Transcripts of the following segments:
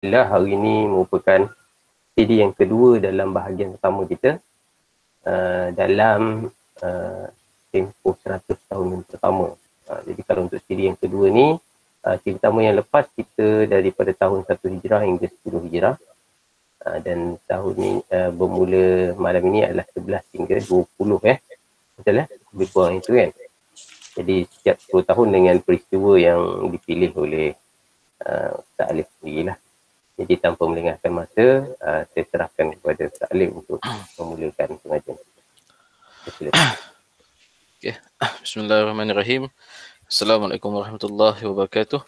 Alhamdulillah, hari ini merupakan CD yang kedua dalam bahagian pertama kita dalam tempoh 100 tahun yang pertama. Jadi kalau untuk CD yang kedua ni, CD pertama yang lepas kita daripada tahun 1 Hijrah hingga 10 Hijrah. Dan tahun ni bermula malam ini adalah 11 hingga 20 betul lebih kurang itu kan. Jadi setiap 10 tahun dengan peristiwa yang dipilih oleh Ustaz Alif sendirilah. Jadi tanpa melengahkan masa, saya serahkan kepada Ustaz Alif untuk memulakan pengajian. Okay. Bismillahirrahmanirrahim. Assalamualaikum warahmatullahi wabarakatuh.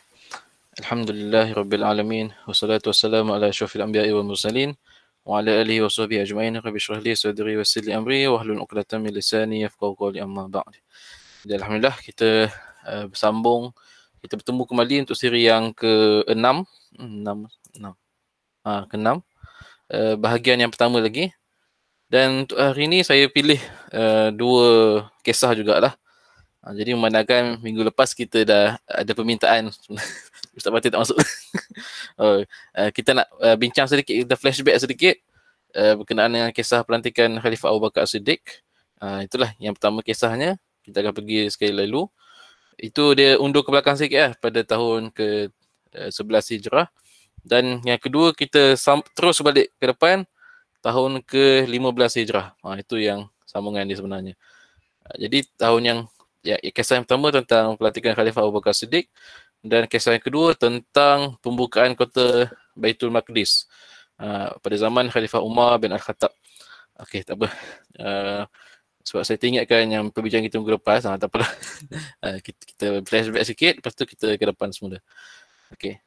Alhamdulillahirabbil alamin wassalatu wassalamu ala asyrafil anbiya'i wal mursalin wa ala alihi wa sahbihi ajma'in. Rabbi shrah li sadri wa yassir li amri wahlul 'uqdatam min lisani yafqahu qawli, amma ba'd. Jadi alhamdulillah kita bersambung, kita bertemu kembali untuk siri yang ke-6 ke-6 bahagian yang pertama lagi. Dan untuk hari ini saya pilih dua kisah jugalah. Jadi memandangkan minggu lepas kita dah ada permintaan Ustaz Fatih tak masuk. Kita nak bincang sedikit, kita flashback sedikit berkenaan dengan kisah pelantikan Khalifah Abu Bakar As-Siddiq. Itulah yang pertama kisahnya. Kita akan pergi sekali lalu. Itu dia undur ke belakang sikit pada tahun ke-11 Hijrah. Dan yang kedua kita terus balik ke depan tahun ke-15 Hijrah. Itu yang sambungan dia sebenarnya. Jadi tahun yang kisah yang pertama tentang pelantikan Khalifah Abu Bakar Siddiq, dan kisah yang kedua tentang pembukaan kota Baitul Maqdis pada zaman Khalifah Umar bin Al-Khattab. Okey, tak apa. Sebab saya teringatkan yang perbincangan kita minggu lepas, tak apalah. Kita flashback sikit, lepas tu kita ke depan semula. Okey.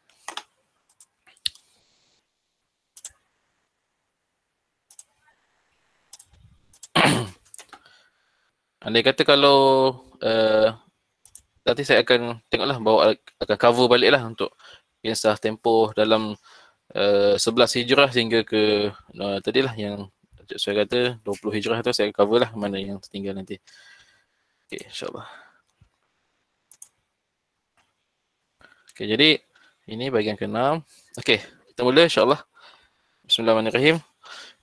Andai kata kalau nanti saya akan tengoklah, akan cover balik lah untuk kisah tempoh dalam 11 Hijrah sehingga ke tadilah yang saya kata 20 Hijrah tu saya cover lah mana yang tertinggal nanti. Okay, insyaAllah. Okay, jadi ini bahagian ke-6. Okay, kita mula insyaAllah. Bismillahirrahmanirrahim.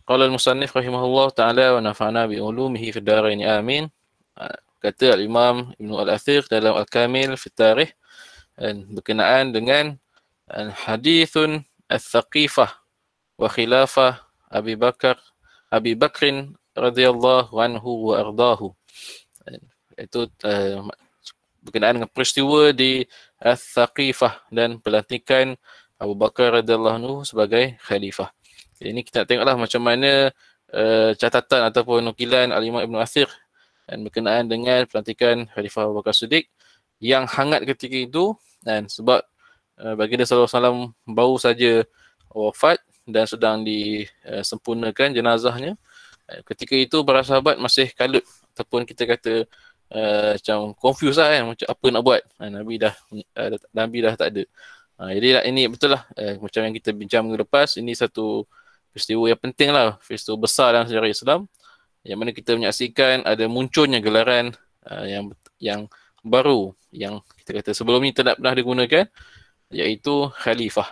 Qala al-musannif rahimahullah ta'ala wa nafa'na bi ulumihi fid darain amin. Kata Al-Imam Ibn Al-Athir dalam Al-Kamil fi Tarikh berkenaan dengan hadithun al-thaqifah wa khilafah Abi Bakrin radhiyallahu anhu wa ardahu. Itu berkenaan dengan peristiwa di al-thaqifah dan pelantikan Abu Bakar radhiyallahu anhu sebagai khalifah. Ini kita tengoklah macam mana catatan ataupun nukilan Al-Imam Ibn Athir dan berkenaan dengan pelantikan Khalifah Abu Bakar Siddiq yang hangat ketika itu, dan sebab baginda sallallahu alaihi wasallam baru saja wafat dan sedang disempurnakan jenazahnya. Ketika itu para sahabat masih kalut ataupun kita kata macam confused lah kan, macam apa nak buat. Nabi dah tak ada. Jadi ini betul lah macam yang kita bincang minggu lepas, ini satu peristiwa yang penting lah, peristiwa besar dalam sejarah Islam, yang mana kita menyaksikan ada munculnya gelaran yang baru yang kita kata sebelum ni tidak pernah digunakan, iaitu khalifah.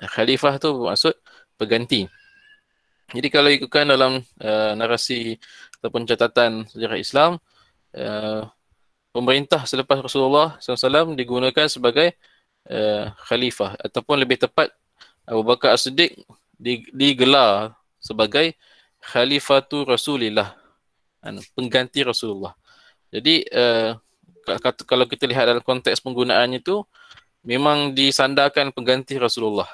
Khalifah tu bermaksud pengganti. Jadi kalau ikutkan dalam narasi ataupun catatan sejarah Islam, pemerintah selepas Rasulullah SAW digunakan sebagai khalifah, ataupun lebih tepat Abu Bakar As-Siddiq digelar sebagai Khalifatu Rasulillah, pengganti Rasulullah. Jadi kalau kita lihat dalam konteks penggunaannya itu, memang disandarkan pengganti Rasulullah.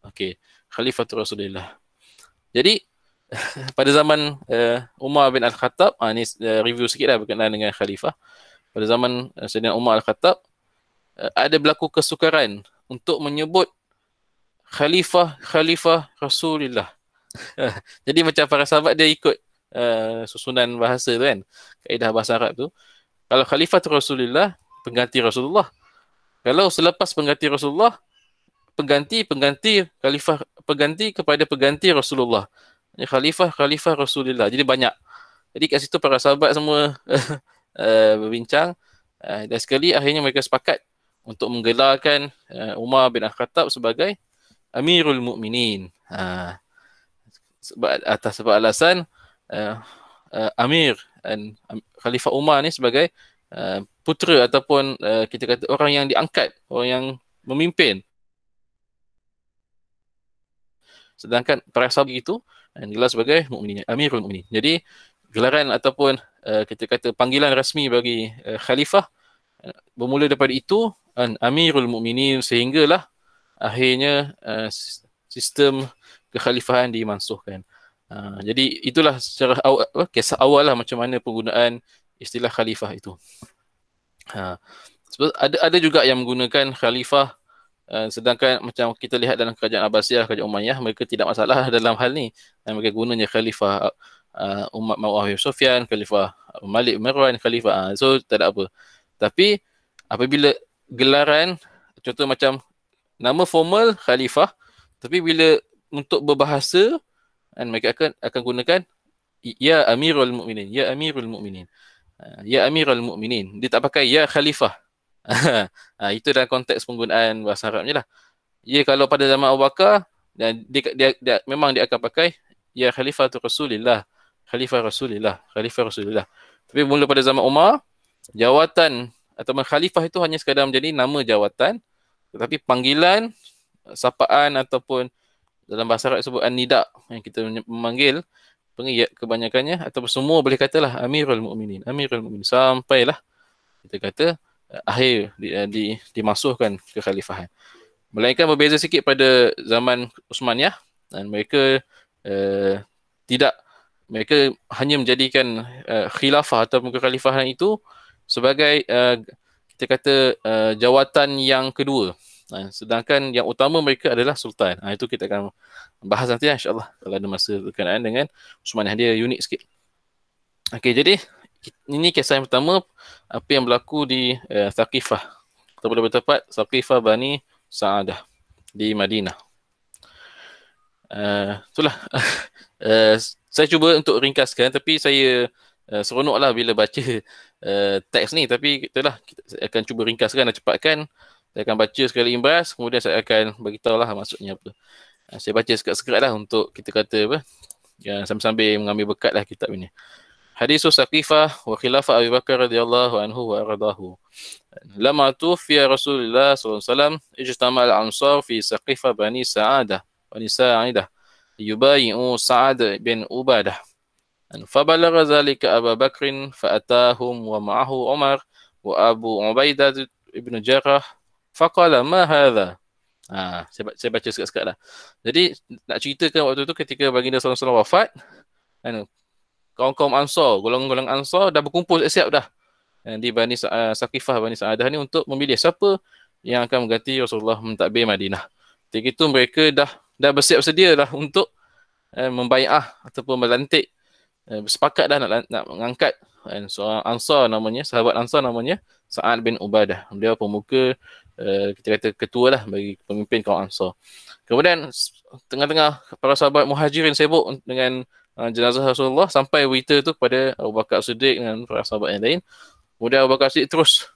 Okey, Khalifatu Rasulillah. Jadi pada zaman Umar bin Al-Khattab, ni review sikit lah berkenaan dengan khalifah. Pada zaman Sayyidina Umar Al-Khattab, ada berlaku kesukaran untuk menyebut Khalifah Rasulillah. Jadi macam para sahabat dia ikut susunan bahasa tu kan, kaedah bahasa Arab tu. Kalau Khalifah tu Rasulullah, pengganti Rasulullah. Kalau selepas pengganti Rasulullah, pengganti Khalifah, pengganti kepada pengganti Rasulullah. Jadi Khalifah Rasulullah. Jadi banyak. Jadi kat situ para sahabat semua berbincang, dan sekali akhirnya mereka sepakat untuk menggelarkan Umar bin Al-Khattab sebagai Amirul Mukminin. Sebab alasan Amir dan Khalifah Umar ni sebagai putera ataupun kita kata orang yang diangkat, orang yang memimpin. Sedangkan para sahabat itu digelar sebagai mukminin, Amirul Mukminin. Jadi gelaran ataupun kita kata panggilan rasmi bagi khalifah bermula daripada itu Amirul Mukminin, sehinggalah akhirnya sistem kekhalifahan dimansuhkan. Jadi itulah secara kisah awal lah macam mana penggunaan istilah khalifah itu. Ada juga yang menggunakan khalifah sedangkan macam kita lihat dalam kerajaan Abbasiyah, kerajaan Umayyah, mereka tidak masalah dalam hal ni. Mereka gunanya khalifah Muawiyah Sufyan, khalifah Malik Marwan, khalifah. So tak ada apa. Tapi apabila gelaran, contoh macam nama formal khalifah, tapi bila untuk berbahasa mereka akan gunakan ya Amirul Mukminin, ya Amirul Mukminin, ya Amirul Mukminin. Dia tak pakai ya khalifah. Itu dalam konteks penggunaan bahasa Arabnya lah. Ya, kalau pada zaman Abu Bakar, dia memang dia akan pakai ya Khalifatul Rasulillah, Khalifah Rasulillah, Khalifah Rasulillah. Tapi mula pada zaman Umar, jawatan atau khalifah itu hanya sekadar menjadi nama jawatan, tetapi panggilan, sapaan ataupun dalam bahasa Arab sebut an-nida, yang kita memanggil kebanyakannya ataupun semua boleh katalah Amirul Mukminin, Amirul Mukminin, sampailah kita kata akhir dimasukkan kekhalifahan. Melainkan berbeza sikit pada zaman Uthmaniyah, dan mereka mereka hanya menjadikan khilafah ataupun kekhalifahan itu sebagai kita kata jawatan yang kedua. Sedangkan yang utama mereka adalah sultan. Itu kita akan bahas nanti insya-Allah kalau ada masa berkenaan dengan Uthmaniyah, dia unik sikit. Okey, jadi ini kisah yang pertama apa yang berlaku di Thaqifah, atau lebih tepat Thaqifah Bani Sa'adah di Madinah. Itulah saya cuba untuk ringkaskan, tapi saya seronoklah bila baca teks ni, tapi itulah kita akan cuba ringkaskan dan cepatkan. Saya akan baca sekali imbas, kemudian saya akan beritahu lah maksudnya apa. Saya baca sekat-sekat lah untuk kita kata apa, sambil-sambil mengambil bekat lah kitab ini. Hadis Thaqifah wa khilafah Abu Bakar radhiyallahu anhu wa ardahu. Lama tufiya Rasulullah sallallahu alaihi wasallam, ijtama al-ansar fi Thaqifah Bani Sa'adah, yubayi'u Sa'ad bin Ubadah. Fabalagha dhalika Abu Bakr fa'atahum wa ma'ahu Umar wa Abu Ubaidah ibn Jarrah faqala ma hadha. Saya baca sekat-sekat lah. Jadi nak ceritakan waktu tu ketika baginda sallallahu alaihi wasallam wafat, kaum-kaum Ansar, golongan-golongan Ansar dah berkumpul siap dah di Bani Thaqifah Bani Sa'adah ni untuk memilih siapa yang akan mengganti Rasulullah mentadbir Madinah. Ketika itu mereka dah bersiap sedia dah untuk membai'ah ataupun melantik, bersepakat dah nak mengangkat seorang Ansar namanya, sahabat Ansar namanya Sa'ad bin Ubadah. Dia pemuka, kita kata ketua lah bagi pemimpin kaum Ansar. Kemudian tengah-tengah para sahabat Muhajirin sibuk dengan jenazah Rasulullah, sampai berita tu kepada Abu Bakar Siddiq dan para sahabat yang lain. Kemudian Abu Bakar Siddiq terus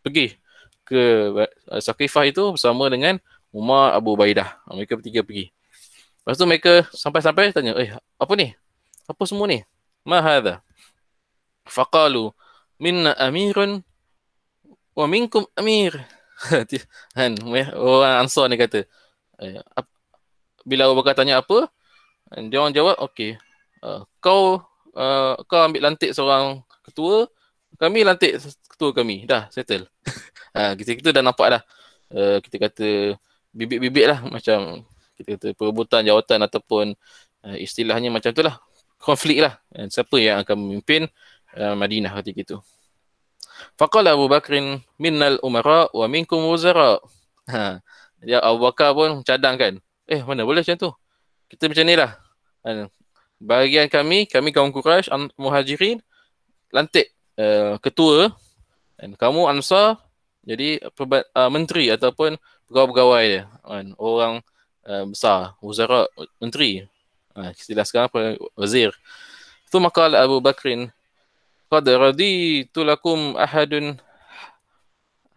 pergi ke Thaqifah itu bersama dengan Umar, Abu Ubaidah. Mereka bertiga pergi. Lepas tu mereka sampai-sampai tanya, apa ni? Apa semua ni? Ma hadha? Faqalu minna amirun wa minkum amir. Orang Ansar ni kata, bila Abu Bakar tanya apa, dia orang jawab, okey, kau ambil lantik seorang ketua, kami lantik ketua kami, dah settle. Kita dah nampak dah, kita kata bibit-bibit lah, macam kita kata perebutan jawatan ataupun istilahnya macam tu lah, konflik lah, siapa yang akan memimpin Madinah ketika itu. Faqala Abu Bakrin minnal umara wa minkum wuzara. Dia Abu Bakar pun cadangkan, mana boleh macam tu, kita macam ni lah, bahagian kami kaum Quraisy Muhajirin lantik ketua, dan kamu Ansar jadi menteri ataupun pegawai-pegawai dia, orang besar, wuzara, menteri, istilah sekarang wazir. Tu maka Abu Bakrin qad raditu lakum ahadun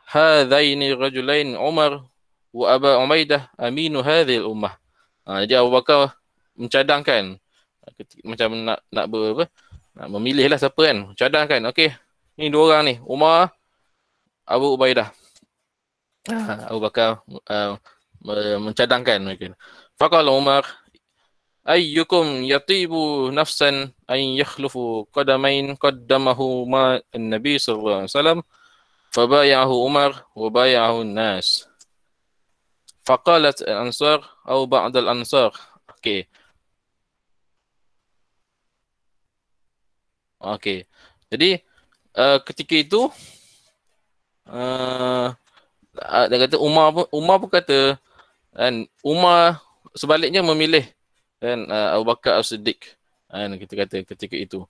hadaini rajulain Umar wa Aba Umaidah aminu hadhil ummah. Jadi Abu Bakar mencadangkan, macam nak apa, nak memilih lah siapa kan, cadangkan, okey, ni dua orang ni, Umar, Abu Ubaidah. Abu Bakar mencadangkan mereka. Faqala Umar, ayyukum yatibu nafsan an yakhlufu qadamain qaddamahu ma an-nabi sallallahu alaihi wasallam, fabayahu Umar wa bayahu an-nas. Faqalat al-ansar atau ba'd al-ansar. Okey. Okey. Jadi ketika itu dia kata Umar pun kata kan, Umar sebaliknya memilih kan Abu Bakar As-Siddiq kan, kita kata ketika itu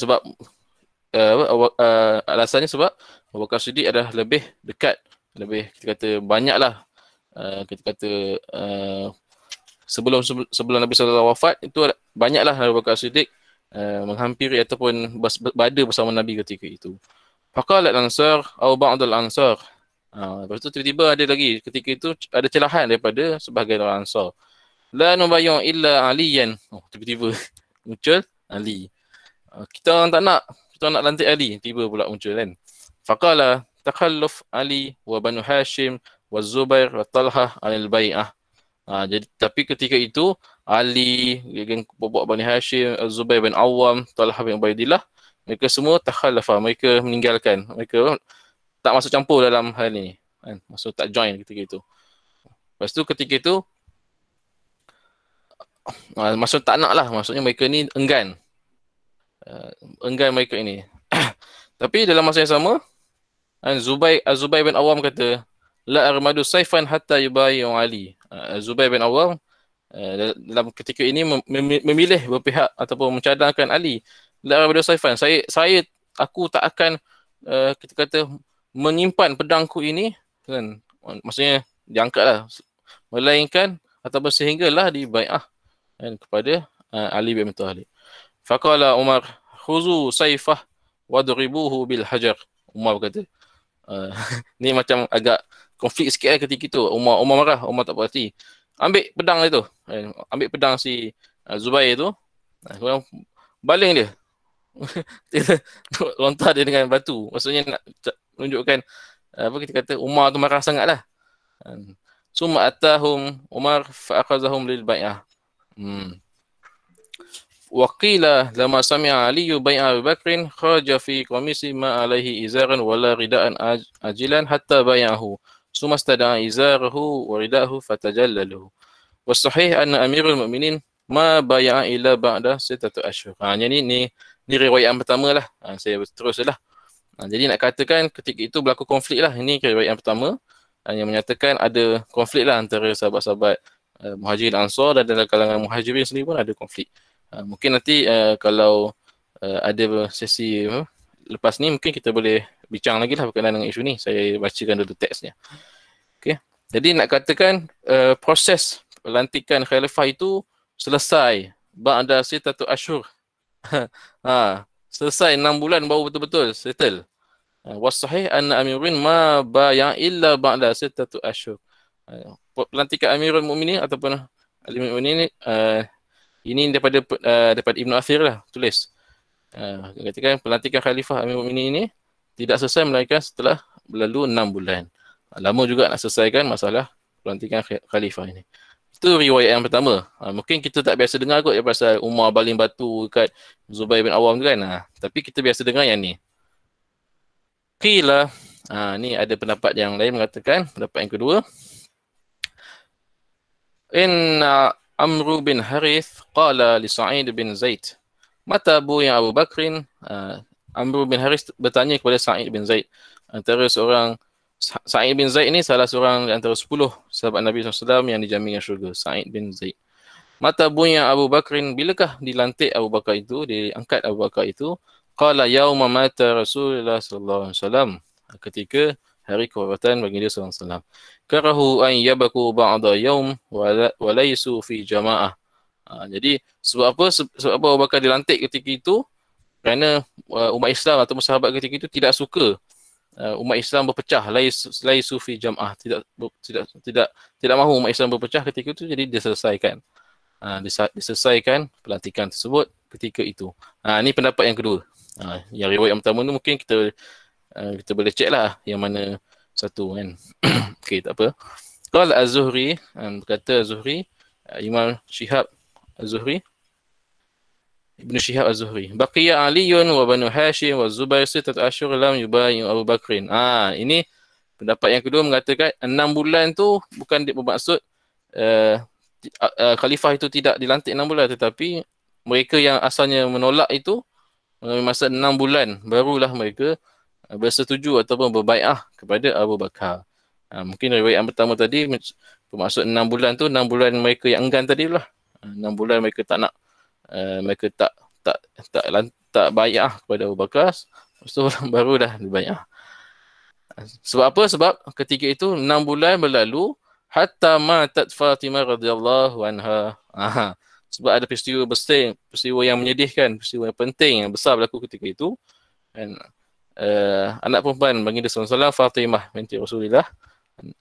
sebab alasannya sebab Abu Bakar As-Siddiq adalah lebih dekat, lebih kita kata banyaklah kita kata sebelum Nabi SAW wafat itu banyaklah Abu Bakar As-Siddiq menghampiri ataupun berada bersama Nabi ketika itu. Faqalat al-ansar atau ba'd al-ansar. Lepas tu tiba-tiba ada lagi ketika itu ada celahan daripada sebahagian orang Ansar. La nubayyu illa aliyan. Tiba-tiba muncul Ali. Kita orang tak nak, kita nak lantik Ali, tiba pula muncul kan. Faqala takhalluf Ali wa Banu Hashim wa Zubair wa Talha anil bai'ah. Jadi tapi ketika itu Ali dengan bobok Bani Hashim, Zubair bin Awam, Talha bin Ubaidillah, mereka semua takhallafa, mereka meninggalkan, mereka tak masuk campur dalam hal ni kan, maksud tak join ketika itu. Lepas tu ketika itu maksud tak nak lah, maksudnya mereka ni enggan mereka ini. Tapi dalam masa yang sama kan, Zubair bin Awam kata la armadu saifan hatta yubayyu Ali. Zubair bin Awam dalam ketika ini memilih berpihak ataupun mencadangkan Ali. La armadu saifan, aku tak akan kita kata menyimpan pedangku ini kan, maksudnya diangkatlah, melainkan ataupun sehinggalah dibai'ah kan, kepada Ali bin Abi Thalib. Faqala Umar khuzu saifah wadribuhu bil hajar. Umar berkata ni macam agak konflik sikit ketika itu. Umar marah, Umar tak berhati. Ambil pedang itu, ambil pedang si Zubair itu, baling dia. Lontar dia dengan batu. Maksudnya nak menunjukkan apa kita kata Umar tu marah sangatlah. Summa atahum Umar fa akhazahum lil bai'ah. Wa qila lama sami'a Ali bai'a Abu Bakrin kharaja fi qamisi ma alaihi izaran wala ridaan ajilan hatta bai'ahu. Summa istada'a izarahu wa ridahu fatajallalahu. Wa sahih anna Amirul Mukminin ma bai'a ila ba'da 6 ashhur. Ni riwayat yang pertama lah. Saya teruslah. Jadi nak katakan ketika itu berlaku konflik lah. Ini riwayat yang pertama yang menyatakan ada konflik lah antara sahabat-sahabat Muhajirin Ansar, dan dalam kalangan Muhajirin sendiri pun ada konflik. Mungkin nanti kalau ada sesi lepas ni mungkin kita boleh bincang lagi lah berkenaan dengan isu ni. Saya bacakan dulu teksnya. Okay. Jadi nak katakan proses pelantikan khalifah itu selesai ba'da 6 ashhur. Selesai 6 bulan baru betul-betul settle. Wasahih anna amirin ma baya illa ba'da 6 ashhur. Pelantikan Amirul Mukminin ataupun Amirul Mukminin ini daripada Ibnu Athir lah tulis. Katakan pelantikan khalifah Amirul Mukminin ini tidak selesai melainkan setelah berlalu 6 bulan. Lama juga nak selesaikan masalah pelantikan khalifah ini. Itu riwayat yang pertama. Mungkin kita tak biasa dengar kot pasal Umar baling batu dekat Zubair bin Awam tu kan. Tapi kita biasa dengar yang ni. Qila, ni ada pendapat yang lain mengatakan, pendapat yang kedua. Inna Amru bin Harith qala li Sa'id bin Zaid. Mata buya Abu Bakrin. Amru bin Harith bertanya kepada Sa'id bin Zaid. Antara seorang Sa'id bin Zaid ni salah seorang antara 10 sahabat Nabi SAW yang dijamin syurga. Sa'id bin Zaid. Mata bunya Abu Bakrin, bilakah dilantik Abu Bakar itu, diangkat Abu Bakar itu? Qala yauma mata Rasulullah sallallahu alaihi wasallam. Ketika hari kewafatan baginda sallallahu alaihi wasallam. Karahu an yabaku ba'da yaum wa laysu fi jamaah. Jadi sebab apa Abu Bakar dilantik ketika itu? Kerana umat Islam atau sahabat ketika itu tidak suka umat Islam berpecah, laisu fi jam'ah, tidak mahu umat Islam berpecah ketika itu, jadi diselesaikan. Diselesaikan pelantikan tersebut ketika itu. Ini pendapat yang kedua. Yang riwayat yang pertama tu mungkin kita boleh cek lah yang mana satu kan. Okey, tak apa. Qala Az-Zuhri, berkata Az-Zuhri, Imam Syihab Az-Zuhri, Ibn Syihab Az-Zuhri, baqiya Aliyun wa Banu Hashim wa Zubair sitat asyhur lam yubayyi'u Abu Bakrin. Ini pendapat yang kedua mengatakan 6 bulan tu bukan bermaksud khalifah itu tidak dilantik 6 bulan, tetapi mereka yang asalnya menolak itu mengambil masa 6 bulan barulah mereka bersetuju ataupun berbai'ah kepada Abu Bakar. Mungkin riwayat yang pertama tadi bermaksud 6 bulan tu 6 bulan mereka yang enggan tadi lah. 6 bulan mereka tak nak, mereka tak bai'ah kepada Abu Bakar, lepas tu barulah dibai'ah. Sebab apa? Sebab ketika itu 6 bulan berlalu hatta matat Fatimah radhiyallahu anha. Sebab ada peristiwa besar, peristiwa yang menyedihkan, peristiwa yang penting, yang besar berlaku ketika itu. Dan anak perempuan baginda sallallahu Fatimah binti Rasulullah,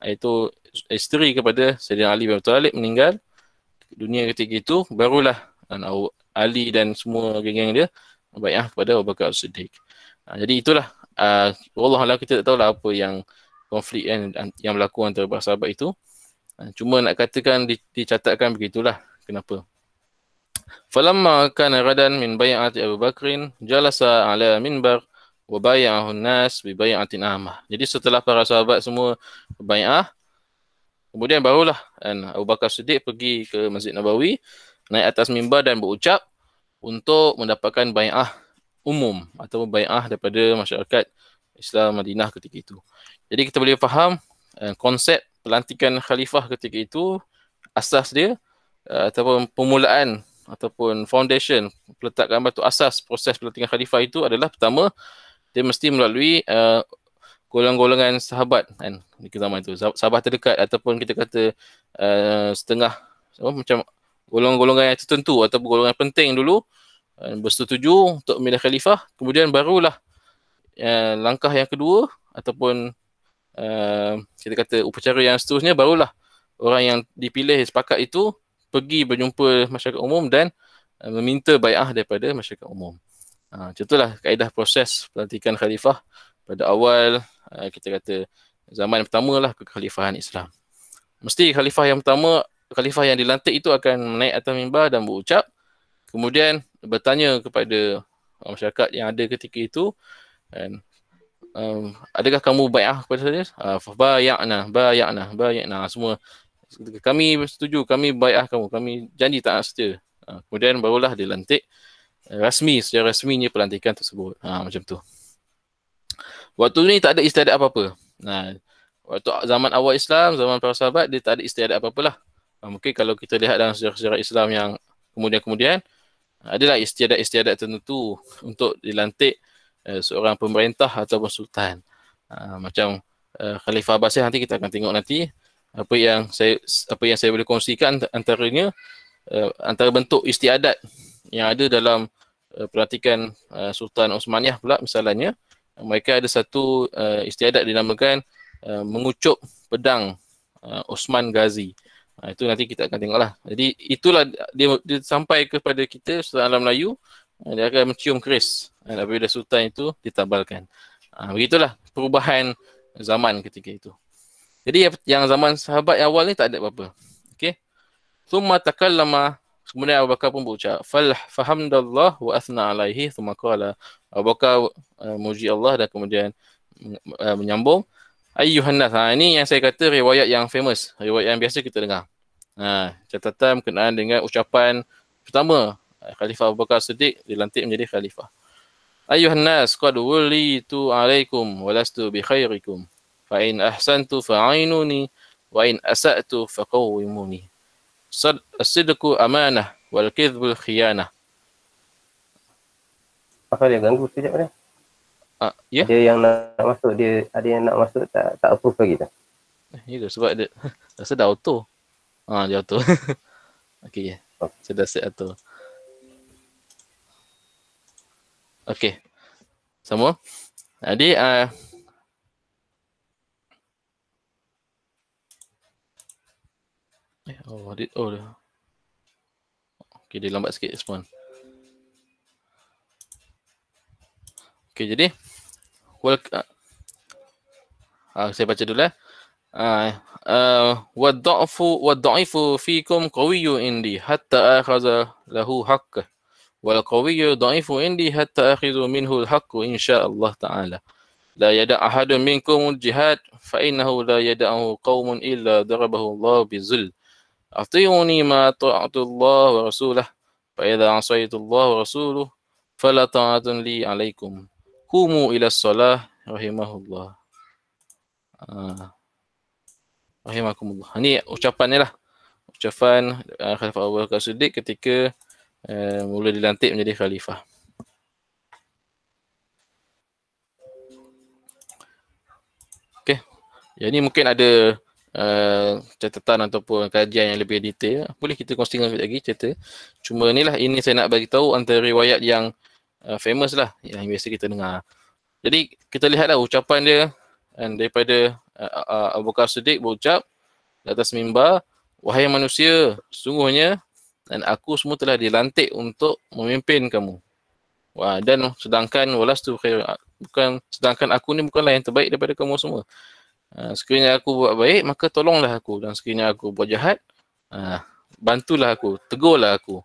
iaitu isteri kepada Sayyidina Ali bin Abi Thalib, meninggal dunia ketika itu, barulah Ali dan semua geng-geng dia bai'ah kepada Abu Bakar As-Siddiq. Jadi itulah, wallahualam kita tak tahulah apa yang konflik yang berlaku antara para sahabat itu. Cuma nak katakan dicatatkan begitulah kenapa. Falamma kana ghadan min bai'ati Abu Bakrin jalasa ala minbar wa bai'ahu an-nas bi bai'atin amah. Jadi setelah para sahabat semua bai'ah, kemudian barulah Abu Bakar Siddiq pergi ke Masjid Nabawi, naik atas mimbar dan berucap untuk mendapatkan bai'ah umum atau bai'ah daripada masyarakat Islam Madinah ketika itu. Jadi kita boleh faham konsep pelantikan khalifah ketika itu, asas dia ataupun permulaan ataupun foundation, peletakan batu asas proses pelantikan khalifah itu adalah, pertama, dia mesti melalui golongan-golongan sahabat kan di zaman itu, sahabat terdekat ataupun kita kata setengah macam golongan-golongan yang tertentu ataupun golongan penting dulu bersetuju untuk memilih khalifah. Kemudian barulah langkah yang kedua ataupun kita kata upacara yang seterusnya, barulah orang yang dipilih sepakat itu pergi berjumpa masyarakat umum dan meminta bai'ah daripada masyarakat umum. Contohlah kaedah proses pelantikan khalifah pada awal kita kata zaman pertama lah kekhalifahan Islam. Mesti khalifah yang pertama, khalifah yang dilantik itu akan naik atas mimbar dan berucap, kemudian bertanya kepada masyarakat yang ada ketika itu, dan adakah kamu bai'ah kepada saya? Baya'na semua, kami setuju, kami bai'ah kamu, kami janji tak nak setia. Kemudian barulah dilantik rasmi, secara rasminya pelantikan tersebut. Macam tu. Waktu ni tak ada istiadat apa-apa. Waktu zaman awal Islam, zaman para sahabat, dia tak ada istiadat apa-apa lah. Mungkin kalau kita lihat dalam sejarah Islam yang kemudian adalah istiadat tertentu untuk dilantik seorang pemerintah ataupun sultan. Macam Khalifah Abbasiyah, nanti kita akan tengok nanti apa yang saya boleh kongsikan antaranya, antara bentuk istiadat yang ada dalam pelantikan Sultan Osmaniyah pula, misalnya mereka ada satu istiadat dinamakan mengucup pedang Osman Ghazi. Itu nanti kita akan tengoklah. Jadi itulah dia sampai kepada kita dalam Melayu, dia akan mencium keris apabila sultan itu ditabalkan. Begitulah perubahan zaman ketika itu. Jadi yang zaman sahabat yang awal ni tak ada apa-apa. Okey. Thumma takallama, kemudian Abu Bakar pun berucap, fahamdallah wa athna alaihi, thumma qala, Abu Bakar muji Allah dan kemudian menyambung, ayyuhan nas. Ini yang saya kata riwayat yang famous, riwayat yang biasa kita dengar. Catatan berkenaan dengan ucapan pertama Khalifah Abu Bakar Siddiq dilantik menjadi khalifah. Ayyuhan nas qad wulitu alaikum wa lastu bi khairikum fa in ahsantu fa'inuni wa in asa'tu faqawwimuni. As-sidqu amanah wal kidhbu khiyanah. Apa dia ganggu sekejap ni? Ya. Dia yang nak masuk, dia ada yang nak masuk tak approve lagi tak? Ya, sebab dia rasa dah auto. Dia auto. Okey. Saya dah set auto. Okey. Semua. Jadi Okay, dia lambat sikit respon. Okay, jadi saya baca dulu والضعيف فيكم قوي عندي حتى أخذ له حقه والقوي ضعيف عندي حتى أخذ منه الحق إن شاء الله تعالى لا يدع أحد منكم الجهاد فإنه لا يدعه قوم إلا ضربه الله بالذل أطيعوني ما طاعة الله ورسوله فإذا عصيت الله ورسوله فلا طاعة لي عليكم قوموا إلى الصلاة رحمه الله. Rahimakumullah. Ini ucapannya lah. Ucapan Khalifah Abu Bakar Siddiq ketika mula dilantik menjadi khalifah. Okey. Jadi mungkin ada catatan ataupun kajian yang lebih detail. Boleh kita kongsikan lagi cerita. Cuma ini saya nak bagi tahu antara riwayat yang famous lah yang biasa kita dengar. Jadi kita lihatlah ucapan dia daripada Abu Bakar Siddiq berucap di atas mimbar, wahai manusia, sesungguhnya dan aku semua telah dilantik untuk memimpin kamu. Dan sedangkan sedangkan aku ni bukanlah yang terbaik daripada kamu semua. Sekiranya aku buat baik, maka tolonglah aku, dan sekiranya aku buat jahat, bantulah aku, tegurlah aku.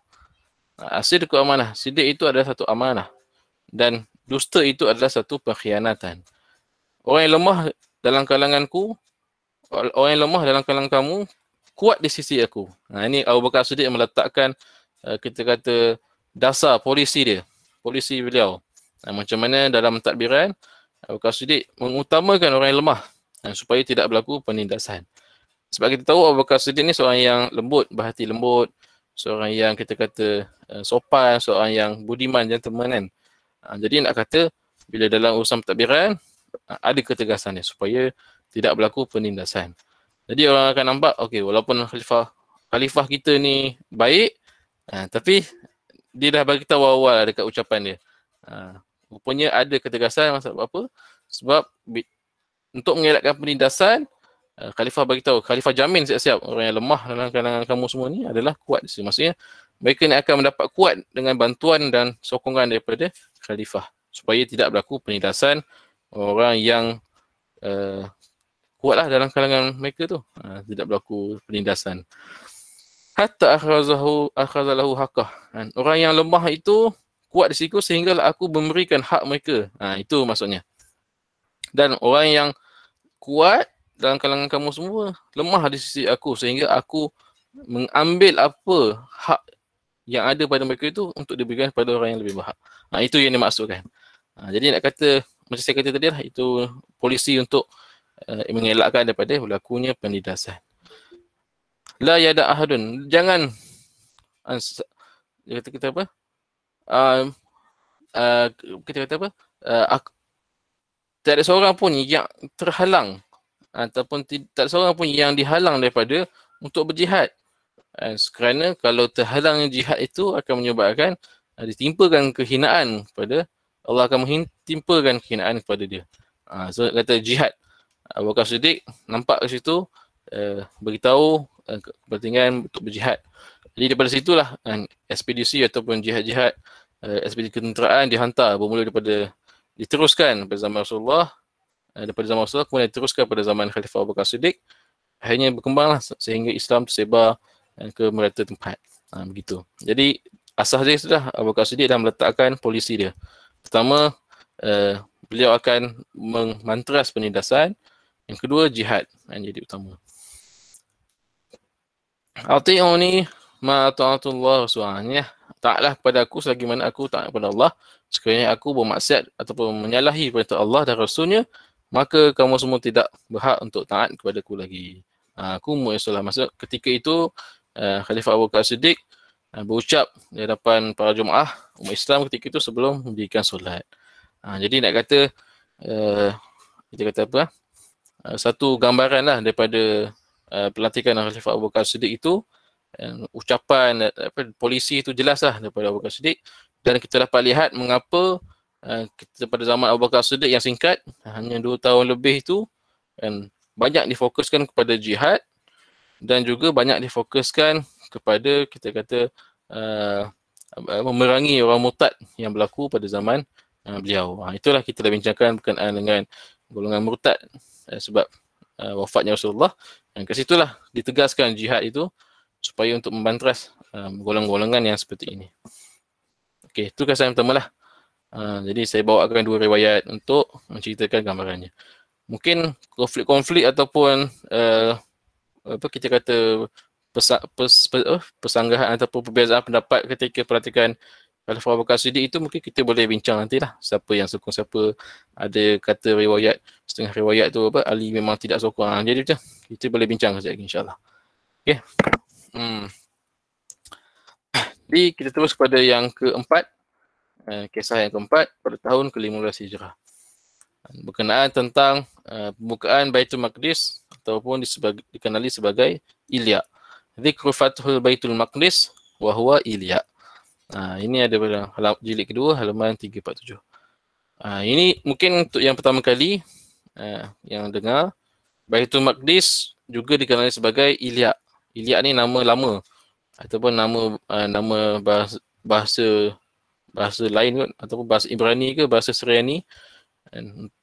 As-sidqu amanah. Siddiq itu adalah satu amanah, dan dusta itu adalah satu pengkhianatan. Orang yang lemah dalam kalanganku, orang yang lemah dalam kalangan kamu, kuat di sisi aku. Ini Abu Bakar Siddiq meletakkan kita kata dasar polisi dia, polisi beliau. Macam mana dalam tadbiran Abu Bakar Siddiq mengutamakan orang yang lemah supaya tidak berlaku penindasan. Sebab kita tahu Abu Bakar Siddiq ni seorang yang lembut, berhati lembut, seorang yang kita kata sopan, seorang yang budiman, gentleman kan. Jadi nak kata bila dalam urusan pentadbiran ada ketegasannya supaya tidak berlaku penindasan. Jadi orang akan nampak, okey, walaupun khalifah kita ni baik, tapi dia dah bagi tahu awal dekat ucapan dia. Rupanya ada ketegasan. Sebab apa? Sebab untuk mengelakkan penindasan, khalifah bagi tahu, khalifah jamin siap-siap orang yang lemah dalam kalangan kamu semua ni adalah kuat di sini. Maksudnya mereka ni akan mendapat kuat dengan bantuan dan sokongan daripada khalifah supaya tidak berlaku penindasan orang yang kuatlah dalam kalangan mereka tu, tidak berlaku penindasan. Hatta akhazalahu haqqah. Orang yang lemah itu kuat di situ sehinggalah aku memberikan hak mereka. Itu maksudnya. Dan orang yang kuat dalam kalangan kamu semua lemah di sisi aku sehingga aku mengambil apa hak yang ada pada mereka itu untuk diberikan kepada orang yang lebih berhak. Itu yang dimaksudkan. Jadi nak kata, macam saya kata tadi lah, itu polisi untuk mengelakkan daripada berlakunya penindasan. La yada ahadun, jangan kita apa? Kita kata apa? Tak ada seorang pun yang terhalang ataupun tak ada seorang pun yang dihalang daripada untuk berjihad. Kerana kalau terhalang jihad itu akan menyebabkan ditimpakan kehinaan kepada Allah, akan mentimpakan kehinaan kepada dia. So kata jihad. Abu Bakar Siddiq nampak ke situ beritahu kepentingan untuk berjihad. Jadi daripada situlah ekspedisi ataupun jihad-jihad, ekspedisi ketenteraan dihantar, bermula daripada diteruskan pada zaman Rasulullah, daripada zaman Rasulullah kemudian diteruskan pada zaman Khalifah Abu Bakar Siddiq, akhirnya berkembanglah sehingga Islam tersebar ke merata tempat. Begitu. Jadi asas dia sudah Abu Bakar Siddiq dah meletakkan polisi dia. Pertama, beliau akan memantras penindasan. Yang kedua, jihad yang jadi utama. Ati'uni ma ta'atullah rasulullah. Taatlah kepada aku selagi mana aku taat kepada Allah. Sekiranya aku bermaksiat ataupun menyalahi perintah Allah dan Rasulnya, maka kamu semua tidak berhak untuk taat kepada aku lagi. Aku mu'isulah. Maksud ketika itu Khalifah Abu Bakar Siddiq berucap di hadapan para jemaah umat Islam ketika itu sebelum mendirikan solat. Jadi nak kata kita kata apa? Satu gambaran lah daripada pelantikan Khalifah Abu Bakar Siddiq itu, ucapan polisi itu jelas lah daripada Abu Bakar Siddiq, dan kita dapat lihat mengapa kita pada zaman Abu Bakar Siddiq yang singkat, hanya 2 tahun lebih itu, banyak difokuskan kepada jihad dan juga banyak difokuskan kepada kita kata memerangi orang murtad yang berlaku pada zaman beliau. Itulah kita dah bincangkan berkenaan dengan golongan murtad sebab wafatnya Rasulullah. Dan ke situlah ditegaskan jihad itu supaya untuk membantras golongan-golongan yang seperti ini. Okey, itu kesan pertama lah. Jadi saya bawakan dua riwayat untuk menceritakan gambarannya. Mungkin konflik-konflik ataupun apa kita kata persanggahan ataupun perbezaan pendapat ketika perhatikan Khalifah Abu Bakar Siddiq itu mungkin kita boleh bincang nantilah siapa yang sokong siapa. Ada kata riwayat, setengah riwayat tu apa Ali memang tidak sokong. Jadi macam kita boleh bincang sekejap lagi insya-Allah. Okey. Jadi kita terus kepada yang keempat. Kisah yang keempat pada tahun ke-15 Hijrah. Berkenaan tentang pembukaan Baitul Maqdis ataupun dikenali sebagai Ilya. Dzikru Fathul Baitul Maqdis wa huwa Ilya. Ini ada pada jilid kedua halaman 347. Ini mungkin untuk yang pertama kali yang dengar Baitul Maqdis juga dikenali sebagai Ilya. Ilya ni nama lama ataupun nama bahasa lain kot, ataupun bahasa Ibrani ke bahasa Syriani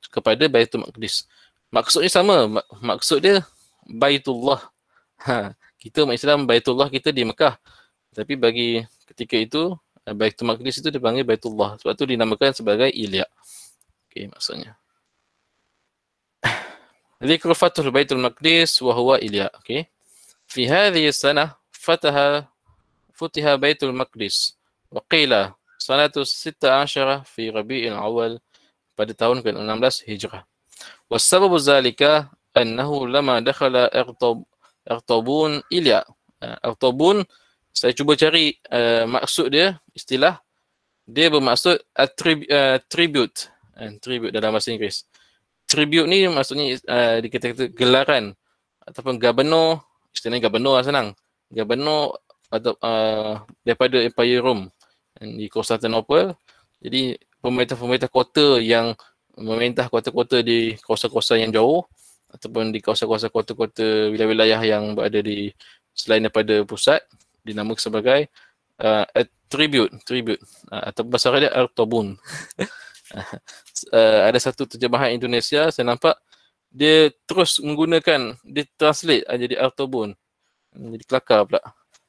kepada Baitul Maqdis. Maksudnya sama, maksud dia Baitullah. Kita umat Islam Baitullah kita di Mekah. Tapi bagi ketika itu Baitul Maqdis itu dipanggil Baitullah. Sebab tu dinamakan sebagai Ilya. Okey, maksudnya. Dzikru Fathul Baitul Maqdis wa huwa Ilya. Okey. Fi hadhihi sanah futiha Baitul Maqdis wa qila sanatu 16 fi Rabi'il Awal pada tahun ke-16 Hijrah. Wassababu zalika annahu lama dakhala Artabun Ilya. Artabun saya cuba cari maksud dia, istilah dia bermaksud tribute. Tribute dalam bahasa Inggeris. Tribute ni maksudnya dikata gelaran ataupun gubernur, istilahnya gubernur lah senang. Gubernur atau daripada Empire Rome di Konstantinopel. Jadi pemerintah-pemerintah kota yang memerintah kota-kota di kawasan-kawasan yang jauh ataupun di kawasan-kawasan kota-kota wilayah-wilayah yang berada di selain daripada pusat dinamakan sebagai tribute atau bahasa Arab dia Artabun. Ada satu terjemahan Indonesia saya nampak dia terus menggunakan, dia translate jadi Artabun. Jadi kelakar pula.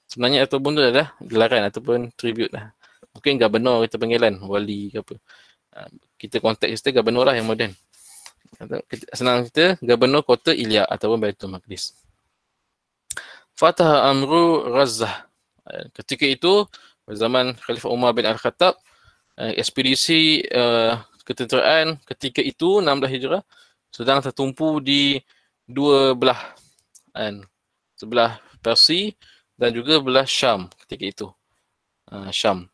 Sebenarnya Artabun tu adalah gelaran ataupun tribute lah. Mungkin gubernur kita panggilan, wali ke apa. Kita konteks kita gubernur lah yang moden. Senang kita gubernur kota Ilya ataupun Baitul Maqdis. Fatah Amru Razzah. Ketika itu zaman Khalifah Umar bin Al-Khattab, ekspedisi ketenteraan ketika itu 16 Hijrah sedang tertumpu di dua belah, sebelah Persia dan juga belah Syam ketika itu. Syam.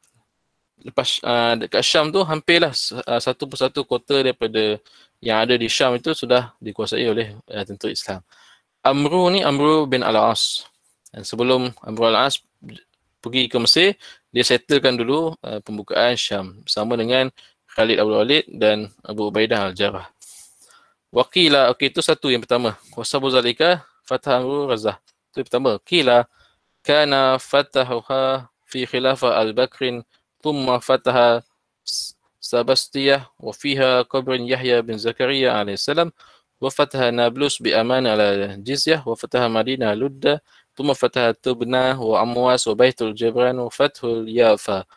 Lepas dekat Syam tu hampirlah satu persatu kota daripada yang ada di Syam itu sudah dikuasai oleh tentera Islam. Amru ni Amru bin Al-As. Dan sebelum Amru Al-As pergi ke Mesir, dia settlekan dulu pembukaan Syam bersama dengan Khalid Abdul Walid dan Abu Ubaidah Al-Jarrah. Waqila, okey itu satu yang pertama. Wasabu zalika Fatah Amru Razzah. Itu yang pertama. Qila kana fatahuha fi khilafah Al-Bakrin thumma fataha Sabastiyah wa fiha qabr Yahya bin Zakaria alaihi salam wa fataha Nablus bi aman ala jizyah wa fataha Madinah Ludda thumma fataha Tubna wa Amwas wa Baitul Jabran wa Fathul Yafa.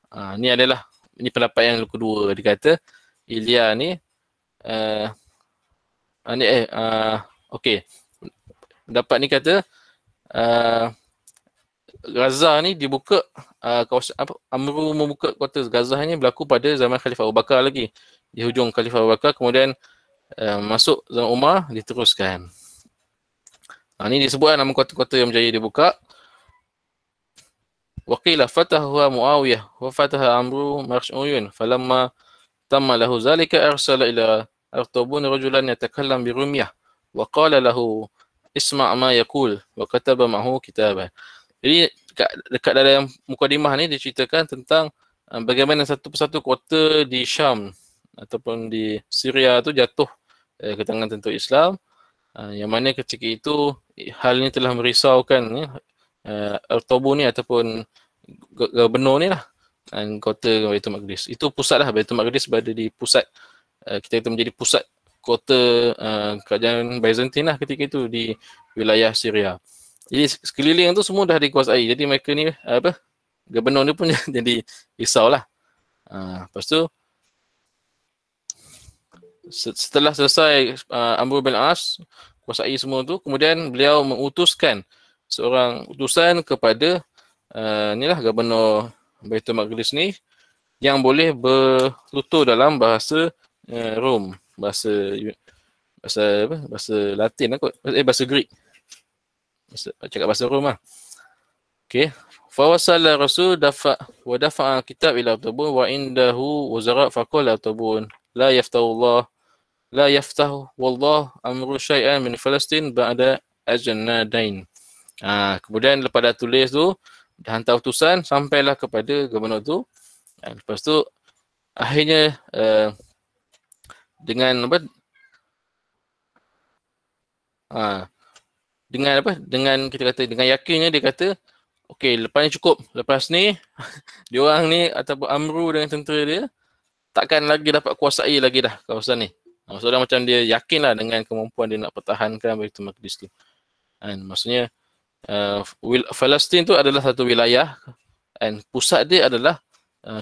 Ini pendapat yang kedua. Dia kata Ilya ni okey. Pendapat ni kata Gaza ni dibuka kawasan Amru membuka kota Gaza ni berlaku pada zaman Khalifah Abu Bakar lagi. Di hujung Khalifah Abu Bakar kemudian masuk zaman Umar diteruskan. Ini disebutkan nama kota-kota yang berjaya dibuka. Waqila fataha Muawiyah wa fataha Amru Marsh'uyun falamma tamma lahu zalika arsala ila Artabun rajulan yatakallam bi Rumyah wa qala lahu isma' ma yaqul wa kataba ma'hu kitaban. Jadi dekat dalam mukadimah ni diceritakan tentang bagaimana satu persatu kota di Syam ataupun di Syria tu jatuh ke tangan tentera Islam. Yang mana ketika itu hal ini telah merisaukan Al-Tabu ni ataupun gubernur ni lah, kota Baitul Maqdis. Itu pusat lah, Baitul Maqdis berada di pusat, kita kata menjadi pusat kota kerajaan Byzantine lah ketika itu di wilayah Syria. Jadi sekeliling tu semua dah dikuasai. Jadi mereka ni gubernur ni pun jadi risau lah. Lepas tu setelah selesai Amr bin As kuasai semua tu, kemudian beliau mengutuskan seorang utusan kepada inilah gubernur Baitul Maqdis ni yang boleh bertutur dalam bahasa Rom, bahasa Latin lah kot, bahasa Greek, cakap bahasa Rom lah. Okey, fawasala rasul dafa'a kitab ila Tabun wa indahu wazara faqala Tabun la yaftahu wallah amru syai'an min Palestin ba'da ajnadain. Kemudian lepas dah tulis tu, dah hantar utusan sampailah kepada gubernur tu. Lepas tu akhirnya dengan kita kata dengan yakinnya dia kata, okey, lepas ni cukup. Lepas ni diorang ni ataupun Amru dengan tentera dia takkan lagi dapat kuasai lagi dah kawasan ni. Maksudnya macam dia yakinlah dengan kemampuan dia nak pertahankan Baitul Maqdis tu. Maksudnya Palestin tu adalah satu wilayah dan pusat dia adalah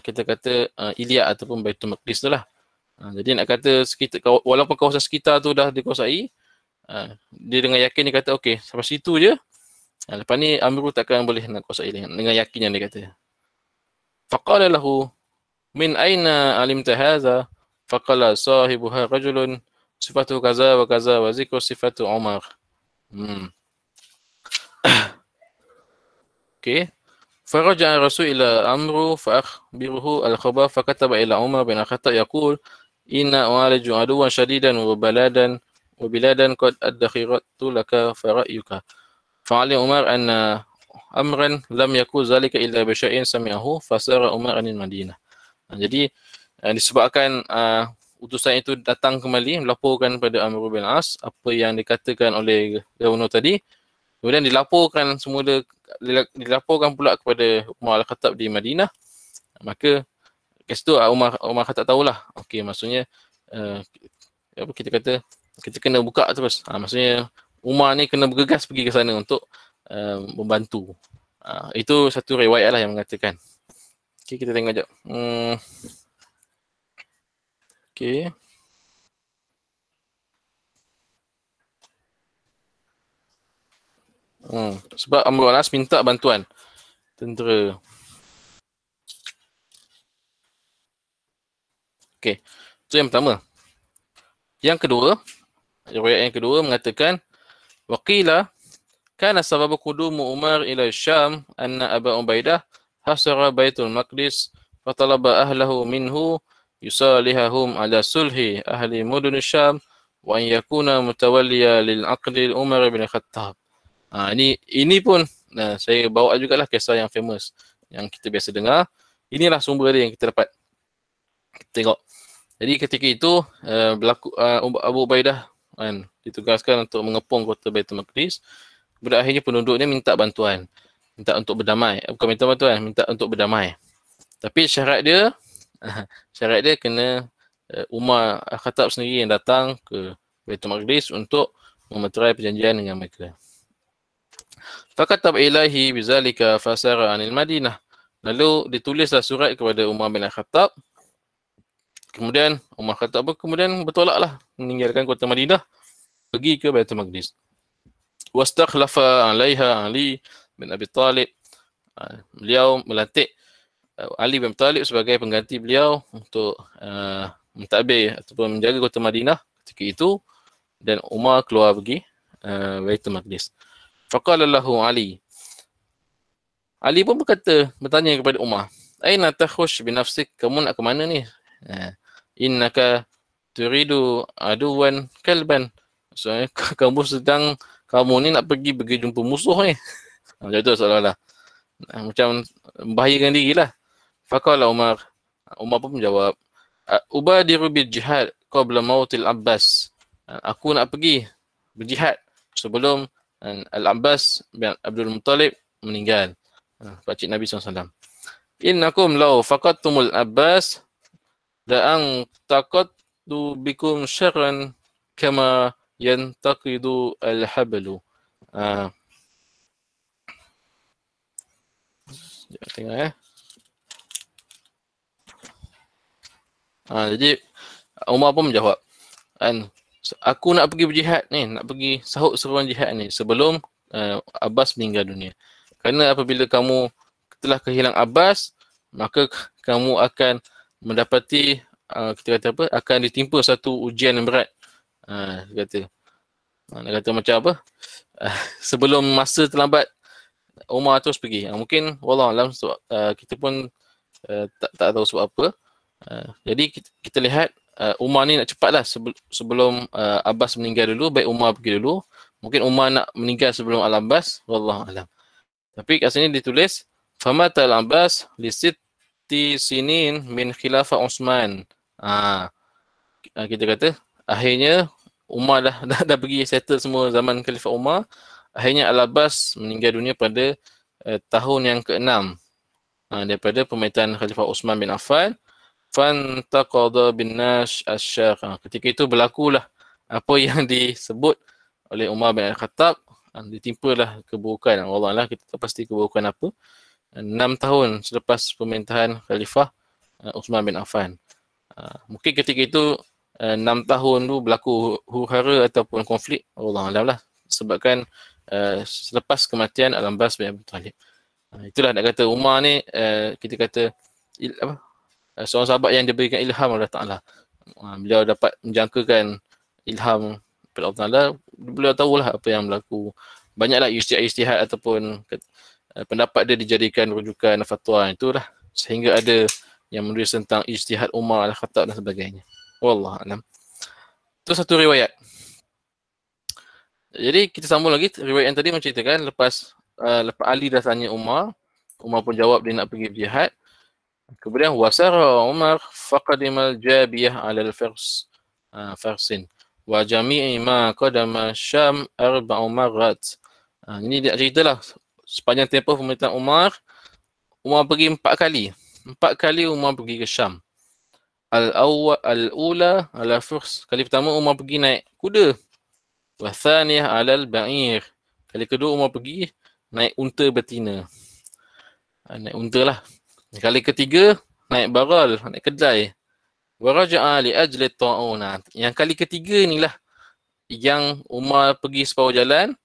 kita kata Ilya ataupun Baitul Maqdis tu lah. Jadi nak kata sekitar, walaupun kawasan sekitar tu dah dikuasai, dia dengan yakin dia kata okey, sampai situ je. Lepas ni Amru takkan boleh nak kuasai dengan yakin yang dia kata. Faqala lahu min aina alimta hadha? Faqala sahibuha rajulun sifatu kaza wa kaza wa zikru sifatu Umar. Okey. Faraja Rasul ila Amru fa akhbiruhu al-khabar fa kataba ila Umar bin Khattab yaqul inna u'aliju aduwan shadidan wa biladan qad addakhiratu laka fa ra'yuka. Fa'ali Umar anna amran lam yakun zalika illa bi syai'in sami'ahu fasara Umar anil Madinah. Jadi disebabkan utusan itu datang kembali melaporkan pada Amr bin As apa yang dikatakan oleh gubernur tadi, kemudian dilaporkan pula kepada Umar Al-Khattab di Madinah, maka kes tu Umar Khattab tahulah, okey, maksudnya apa kita kata, kita kena buka terus. Maksudnya Umar ni kena bergegas pergi ke sana untuk membantu. Itu satu riwayat lah yang mengatakan. Okey, kita tengok sekejap. Okey. Sebab Amr bin As minta bantuan tentera. Okey, itu yang pertama. Yang kedua, riwayat yang kedua mengatakan waqila kana sababu qudumu Umar ila Syam anna Abu Ubaidah hasara Baitul Maqdis fatalaba ahlahu minhu yusalihahum ala sulhi ahli mudun Syam wa an yakuna mutawalliya lil aqli Umar bin Khattab. Ini pun saya bawa jugalah kisah yang famous yang kita biasa dengar. Inilah sumber dia yang kita dapat. Kita tengok. Jadi ketika itu berlaku Abu Ubaidah ditugaskan untuk mengepung kota Baitul Maqdis. Pada akhirnya penduduk ni minta bantuan. Minta untuk berdamai. Bukan minta bantuan, minta untuk berdamai. Tapi syarat dia kena Umar Khattab sendiri yang datang ke Baitul Maqdis untuk memeterai perjanjian dengan mereka. Fakatab ilahi bizalika fasara anil Madinah. Lalu ditulislah surat kepada Umar bin Khattab. Kemudian Umar Khattab kemudian bertolaklah meninggalkan kota Madinah, pergi ke Baitul Maqdis. Wastakhlafa 'alaiha Ali bin Abi Talib. Beliau melantik Ali bin Abi Talib sebagai pengganti beliau untuk mentadbir ataupun menjaga kota Madinah ketika itu, dan Umar keluar pergi Baitul Maqdis. Faqala lahu Ali. Ali pun bertanya kepada Umar, "Aina takhush bi nafsik? Kamu nak ke mana ni? Innaka turidu aduwan kalban." Soalnya kamu ni nak pergi jumpa musuh ni. Macam tu seolah-olah. Macam membahayakan dirilah. Faqala Umar pun menjawab, "Ubadiru bil jihad qabla mautil Abbas." Aku nak pergi berjihad sebelum Al-Abbas bin Abdul Muttalib meninggal. Pakcik Nabi SAW. Innakum law faqadtumul Abbas la'ang taqadtu bikum syarran kama yantaqidu al-hablu. Tengok jadi Umar pun menjawab, aku nak pergi berjihad ni, nak pergi sahut seruan jihad ni sebelum Abbas meninggal dunia. Kerana apabila kamu telah kehilang Abbas, maka kamu akan mendapati kita kata apa, akan ditimpa satu ujian yang berat. Dia kata macam apa, sebelum masa terlambat Umar terus pergi. Mungkin wallahualam kita pun tak tahu sebab apa. Jadi kita lihat Umar ni nak cepatlah sebelum Abbas meninggal dulu, baik Umar pergi dulu. Mungkin Umar nak meninggal sebelum Al-Abbas, wallahualam. Tapi kat sini ditulis famata Al-Abbas li sitti sinin min khilafah Uthman. Kita kata akhirnya Umar dah pergi settle semua zaman Khalifah Umar. Akhirnya Al-Abbas meninggal dunia pada tahun yang ke-6 daripada pemerintahan Khalifah Uthman bin Affan. Fantaqada bin Nash Asyar. Ketika itu berlakulah apa yang disebut oleh Umar bin Al-Khattab, ditimpalah keburukan. Wallahualam kita tak pasti keburukan apa. 6 tahun selepas pemerintahan Khalifah Uthman bin Affan. Mungkin ketika itu 6 tahun tu berlaku huru-hara ataupun konflik, wallahualam lah, sebabkan selepas kematian Al-Abbas bin Abi Talib. Itulah nak kata Umar ni kita kata seorang sahabat yang diberikan ilham oleh Allah Ta'ala. Beliau dapat menjangkakan ilham daripada Allah Ta'ala. Beliau tahulah apa yang berlaku. Banyaklah ijtihad ataupun pendapat dia dijadikan rujukan fatwa. Itulah sehingga ada yang menulis tentang ijtihad Umar Al-Khattab dan sebagainya. Wallahualam. Itu satu riwayat. Jadi kita sambung lagi. Riwayat yang tadi menceritakan lepas Ali dah tanya Umar pun jawab dia nak pergi berjihad. Kemudian wasara Umar faqadimal jabiyah alal farsin wa jami'i ma qadama Syam arba'u marrat. Ini dia ceritalah sepanjang tempoh pemerintahan Umar pergi 4 kali. 4 kali Umar pergi ke Syam. Al-ula ala furs. Kali pertama Umar pergi naik kuda. Wa thaniyah alal ba'ir. Kali kedua Umar pergi naik unta betina. Naik unta lah. Kali ketiga naik baral, naik kedai. Wa raja'a li ajli ta'un. Yang kali ketiga inilah yang Umar pergi separuh jalan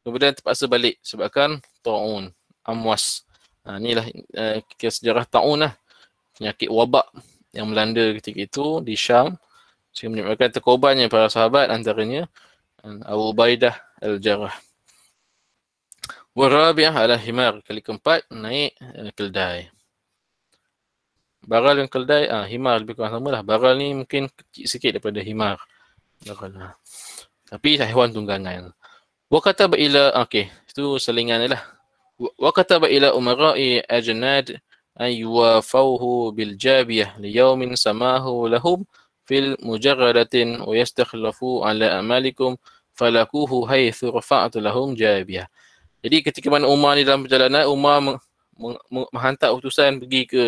kemudian terpaksa balik sebabkan ta'un, amwas. Inilah sejarah ta'un lah. Penyakit wabak yang melanda ketika itu di Syam sehingga menyebabkan terkorbannya para sahabat, antaranya Abu Ubaidah Al-Jarrah. Wa rabi'ah ala himar. Kali keempat naik keldai. Baral dan keldai, himar lebih kurang sama lah. Baral ni mungkin kecil sikit daripada himar. Baral. Tapi haiwan tunggangan. Wa kataba ila, itu selingan lah. Wa kataba ila umara'i ajnad an yuwafawhu bil jabiyah li yawmin samahu lahum fil mujarradatin wa yastakhlafu ala amalikum falakuhu haythu rafa'atu lahum jabiyah. Jadi ketika mana Umar ni dalam perjalanan, Umar menghantar utusan pergi ke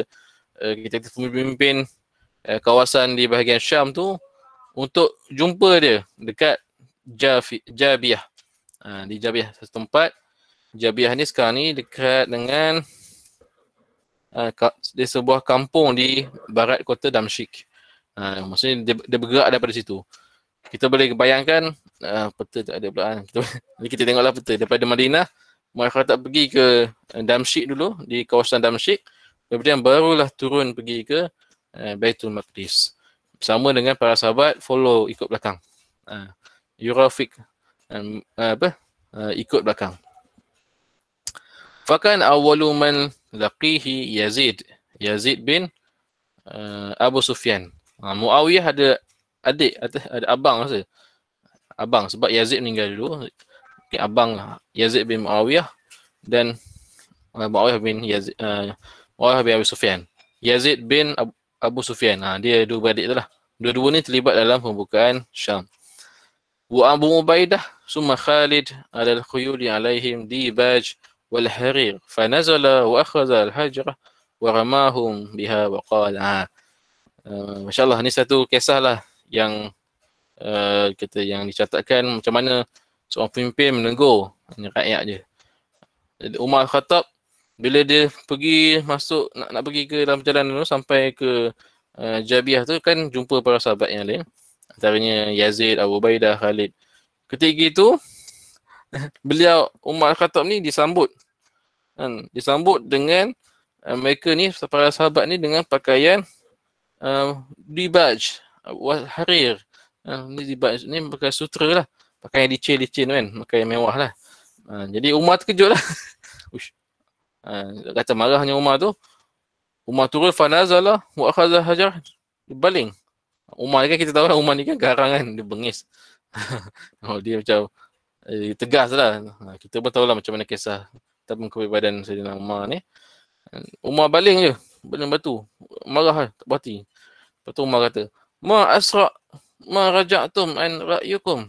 kita pemimpin kawasan di bahagian Syam tu untuk jumpa dia dekat Jabiyah. Di Jabiyah satu tempat. Jabiyah ni sekarang ni dekat dengan di sebuah kampung di barat kota Damsyik. Maksudnya dia bergerak daripada situ. Kita boleh bayangkan peta tak ada pula. Kita tengoklah peta daripada Madinah. Mereka tak pergi ke Damsyik dulu, di kawasan Damsyik. Kemudian barulah turun pergi ke Baitul Maqdis. Bersama dengan para sahabat, follow, ikut belakang. Yurafiq, ikut belakang. Fakan awwalu man laqihi Yazid bin Abu Sufyan. Muawiyah ada adik, ada abang rasa. Abang, sebab Yazid meninggal dulu. Abang lah, Yazid bin Muawiyah dan Muawiyah bin Yazid, Muawiyah bin Abu Sufyan. Yazid bin Abu Sufyan. Dia dua beradik tu lah. Dua-dua ni terlibat dalam pembukaan Syam. Wa Abu Ubaidah ثم خالد على الخيول عليهم ديباج والحرير فنزل وأخذ الحجرة ورماهم بها وقال Masya Allah, ni satu kisah lah yang yang dicatatkan macam mana seorang pemimpin menegur rakyat je. Jadi Umar Khattab bila dia pergi masuk nak pergi ke dalam perjalanan tu sampai ke Jabiah tu kan jumpa para sahabat yang lain, antaranya Yazid, Abu Ubaidah, Khalid. Ketika itu beliau Umar Khattab ni disambut dengan mereka ni, para sahabat ni dengan pakaian dibaj wal harir. Ni dibaj ni pakai sutra lah, pakaian licin-licin kan, pakaian mewah lah. Jadi Umar terkejut lah. Kata marahnya Umar tu, Umar turun fanazala wa akhadha hajar, baling. Umar kan kita tahu lah, Umar ni kan garang kan, dia bengis. Dia macam tegas lah. Kita pun tahu lah macam mana kisah tabung kepribadian Sayyidina Umar ni. Umar baling je, baling batu, marah lah, tak berhati. Lepas tu Umar kata, ma asra ma raja'tum an ra'yukum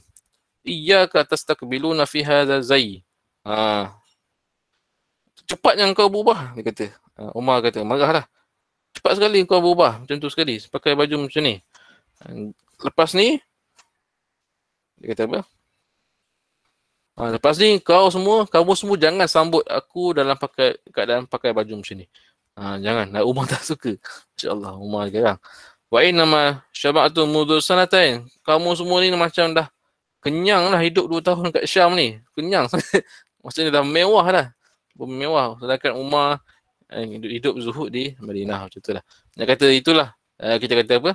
iyyaka tastakbiluna fi hadha zai. Cepatnya kau berubah, dia kata. Umar kata, marahlah. Cepat sekali kau berubah macam tu sekali, pakai baju macam ni. Lepas ni dia kata apa? Lepas ni kamu semua jangan sambut aku dalam keadaan pakai baju macam ni. Jangan. Umar tak suka. Insya-Allah Umar garang. Wa inna syaba'tu mudhu sanatain. Kamu semua ni macam dah kenyang lah hidup 2 tahun kat Syam ni. Kenyang sangat. Maksudnya dah mewah dah. Bermewah. Sedangkan Umar hidup zuhud di Madinah macam itulah. Nak kata itulah kita kata apa?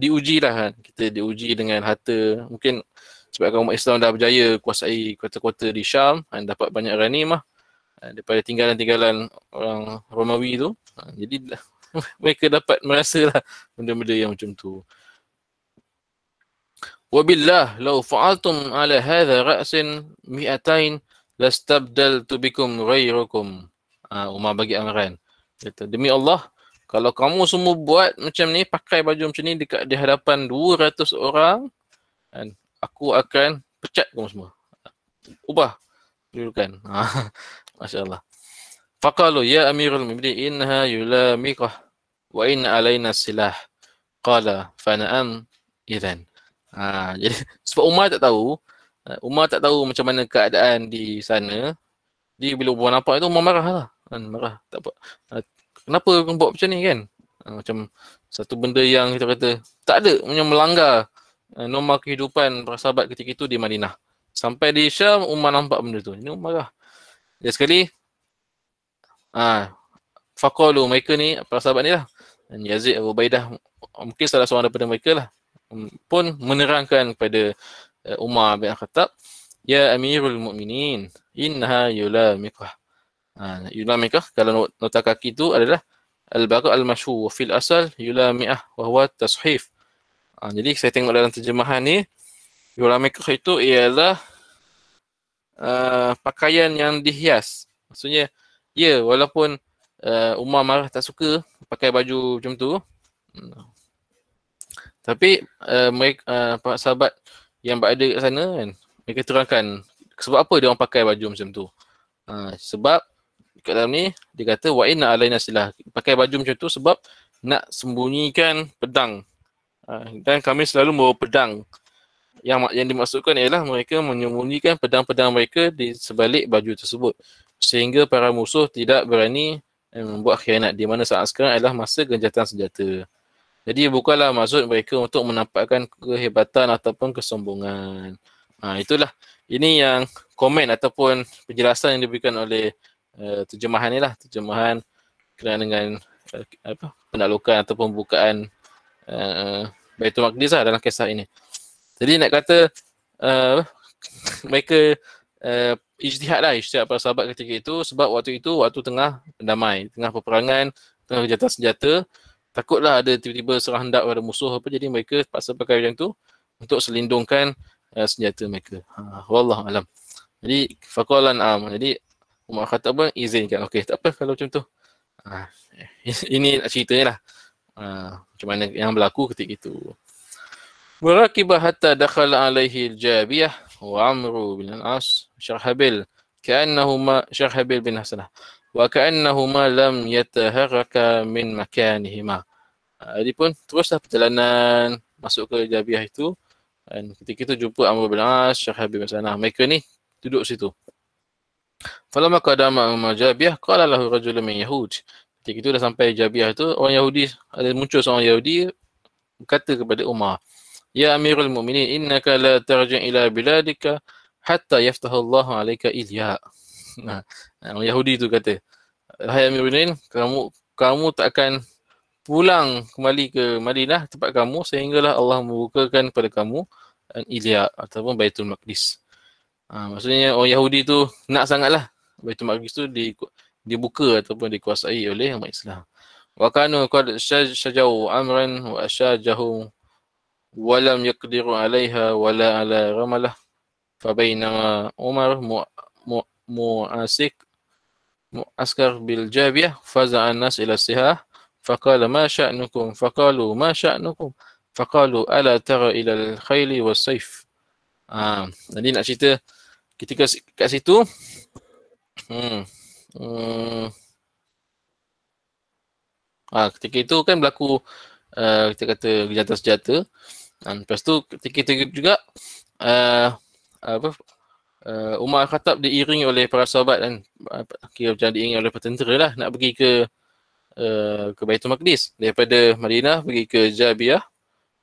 Diuji lah kan. Kita diuji dengan harta. Mungkin sebab umat Islam dah berjaya kuasai kota-kota di Syam dan dapat banyak ghanimah daripada tinggalan-tinggalan orang Romawi tu. Jadi mereka dapat merasalah benda-benda yang macam tu. Wabillah law fa'altum ala hadha ra'sin 200 lastabdaltu bikum ghayrukum. Umar bagi amaran. Kata, demi Allah, kalau kamu semua buat macam ni, pakai baju macam ni di hadapan 200 orang, aku akan pecat kamu semua. Ubah dudukan. Masya Allah. Faqalu ya Amirul Mu'minin innaha yulamikah wa inna alaina silah. Qala fa na'am idzan. Jadi sebab Umar tak tahu macam mana keadaan di sana. Jadi bila Umar nampak itu, Umar marah lah. Marah. Tak apa. Kenapa kau buat macam ni kan? Macam satu benda yang kita kata tak ada, macam melanggar norma kehidupan para sahabat ketika itu di Madinah. Sampai di Syam, Umar nampak benda tu. Ini Umar marah. Dia sekali, faqalu, mereka ni, para sahabat ni lah, Yazid, Abu Ubaidah, mungkin salah seorang daripada mereka lah, pun menerangkan kepada Umar bin Khattab, ya Amirul Mu'minin, innaha yulamikah. Yulamikah, kalau nota kaki tu adalah al-baqa al-mashhur fil asal yulami'ah wa huwa tashif. Jadi saya tengok dalam terjemahan ni, yulamikah itu ialah pakaian yang dihias. Maksudnya, ya, walaupun Umar marah tak suka pakai baju macam tu, tapi mereka, para sahabat yang berada kat sana kan, mereka terangkan sebab apa dia orang pakai baju macam tu. Sebab kat dalam ni dia kata wa inna alaina silah, pakai baju macam tu sebab nak sembunyikan pedang. Dan kami selalu membawa pedang. Yang dimaksudkan ialah mereka menyembunyikan pedang-pedang mereka di sebalik baju tersebut sehingga para musuh tidak berani membuat khianat, di mana saat sekarang adalah masa gencatan senjata. Jadi bukanlah maksud mereka untuk menampakkan kehebatan ataupun kesombongan. Itulah, ini yang komen ataupun penjelasan yang diberikan oleh terjemahan ni lah, terjemahan kerana dengan penaklukan ataupun pembukaan Baitul Maqdis lah dalam kisah ini. Jadi nak kata mereka ijtihad para sahabat ketika itu, sebab waktu itu waktu tengah damai, tengah peperangan, tengah gencatan senjata, takutlah ada tiba-tiba serang hendak pada musuh apa, jadi mereka paksa pakai macam tu untuk selindungkan senjata mereka. Wallahu alam. Jadi faqalan jadi Umar Khattab pun izinkan, okey tak apa kalau macam tu. Ini ceritanya lah macam mana yang berlaku ketika itu. Warakiba hatta dakhala alaihi al-Jabiyah وعمرو بن العاص شرحبيل شرحبيل بن حسنة وكأنهما لم يتحركا من مكانهما. Jadi pun teruslah perjalanan masuk ke Jabiah itu, dan ketika itu jumpa Amr bin As, Syarhabil bin Hasanah. Mereka ni duduk situ. Falamma qadama Jabiah qala lahu rajulun min Yahud. Ketika itu dah sampai Jabiah itu, orang Yahudi, ada muncul seorang Yahudi berkata kepada Umar, "Ya Amirul Mukminin, innaka la tarji' ila biladika hatta yaftaha Allah 'alaika Ilya." Nah, orang Yahudi itu kata, "Hai Amirul Mukminin, kamu tak akan pulang kembali ke Madinah tempat kamu sehinggalah Allah membukakan kepada kamu Ilya ataupun Baitul Maqdis." Maksudnya orang Yahudi tu nak sangatlah Baitul Maqdis tu dibuka ataupun dikuasai oleh umat Islam. Wa kanu qad syajau amran wa ashajahu wa lam yaqdiru 'alaiha wala 'ala ramalah fa bainama Umar mu'askar bil Jabiyah faza'a an-nas ila sihah faqala ma sya'nukum faqalu ma sya'nukum faqalu ala tara ila al-khayli was-sayf. Jadi nak cerita ketika kat situ ketika itu kan berlaku kita kata gencatan senjata. Lepas tu ketika itu juga Umar Khattab diiringi oleh para sahabat dan kira macam diiringi oleh petentera lah nak pergi ke Baitul Maqdis daripada Madinah pergi ke Jabiah.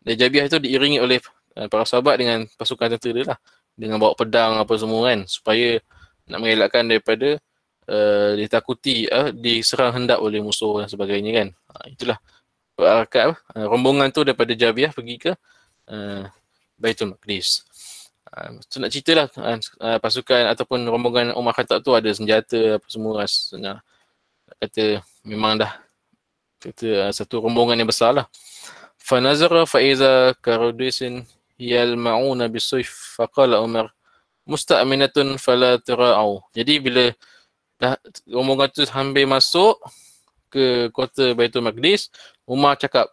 Dan Jabiah itu diiringi oleh para sahabat dengan pasukan tentera lah, dengan bawa pedang apa semua kan, supaya nak mengelakkan daripada ditakuti diserang hendak oleh musuh dan sebagainya kan. Itulah rombongan tu daripada Jabiah pergi ke Baitul Maqdis. So nak ceritalah pasukan ataupun rombongan Umar Khattab tu ada senjata apa semua, kata memang dah kata satu rombongan yang besar lah. Fanazara fa'iza karudisin yalma'una bisayf faqala Umar musta'minatun fala tira'u. Jadi bila dah rombongan tu hampir masuk ke kota Baitul Maqdis, Umar cakap,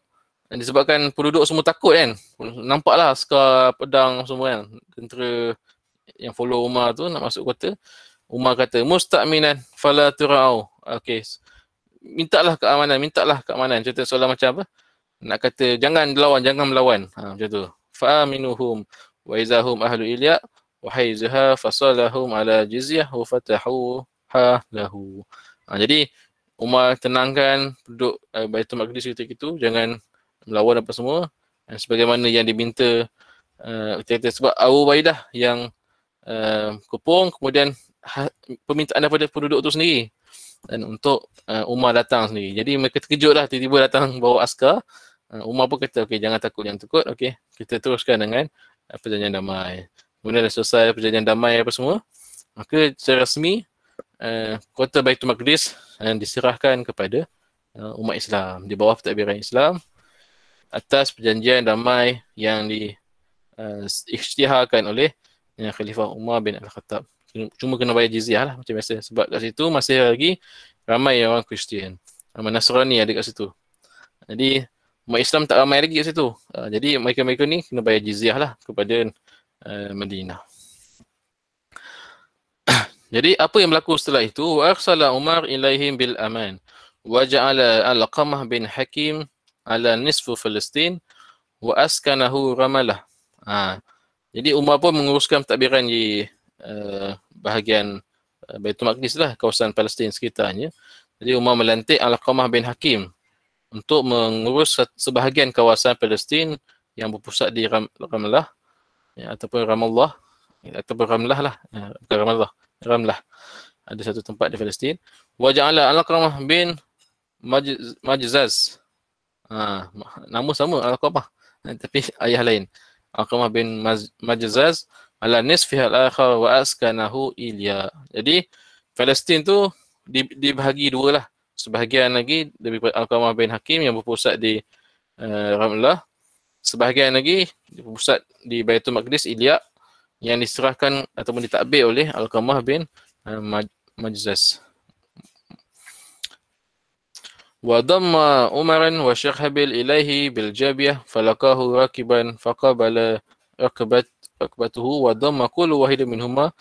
disebabkan penduduk semua takut kan, nampaklah askar pedang semua kan, tentera yang follow Umar tu nak masuk kota. Umar kata musta'minan fala tira'u. Okey, mintalah keamanan. Contoh soalan macam apa? Nak kata jangan melawan. Macam tu. Fa'aminuhum wa izahum ahlu Ilya wa haizaha fasalahum ala jizyah wa fatahuha lahu. Jadi Umar tenangkan penduduk Baitul Maqdis ketika itu, jangan melawan apa semua, dan sebagaimana yang diminta sebab Abu Ubaidah yang kepung, kemudian permintaan daripada penduduk itu sendiri, dan untuk Umar datang sendiri. Jadi mereka terkejutlah, tiba-tiba datang bawa askar. Umar pun kata, okey, jangan takut. Okey, kita teruskan dengan perjanjian damai. Kemudian dah selesai perjanjian damai apa semua, maka secara rasmi kota Baitul Maqdis diserahkan kepada umat Islam di bawah pentadbiran Islam atas perjanjian damai yang diisytiharkan oleh Khalifah Umar bin Al-Khattab. Cuma kena bayar jizyah lah macam biasa, sebab kat situ masih lagi ramai orang Kristian, ramai Nasrani ada kat situ. Jadi umat Islam tak ramai lagi kat situ. Jadi mereka-mereka ni kena bayar jizyah lah kepada Madinah. Jadi apa yang berlaku setelah itu? Wa arsala Umar ilaihim bil aman wa ja'ala Al-Qamah bin Hakim ala nisfu Palestin wa askanahu Ramalah. Jadi Umar pun menguruskan pentadbiran di bahagian Baitul Maqdis lah, kawasan Palestin sekitarnya. Jadi Umar melantik Al-Qamah bin Hakim untuk mengurus sebahagian kawasan Palestin yang berpusat di Ramlah, ataupun Ramallah, ataupun Ramlah lah, bukan Ramlah. Ada satu tempat di Palestin. Wa ja'ala Al-Qamah bin Majzaz. Nama sama Al-Qamah, tapi ayah lain. Al-Qamah bin Majzaz ala nisfiha al-akhar wa askanahu Ilya. Jadi Palestin tu dibahagi dua lah. Sebahagian lagi daripada Al-Qamah bin Hakim yang berpusat di Ramlah. Sebahagian lagi berpusat di Baitul Maqdis Ilya yang diserahkan ataupun ditakbir oleh Al-Qamah bin Majzaz. Wa damma Umaran wa Syarhabil ilaihi bil Jabiyah falaqahu rakiban faqabala rakabat rakbatuhu wa dhamma kullu wahidin minhuma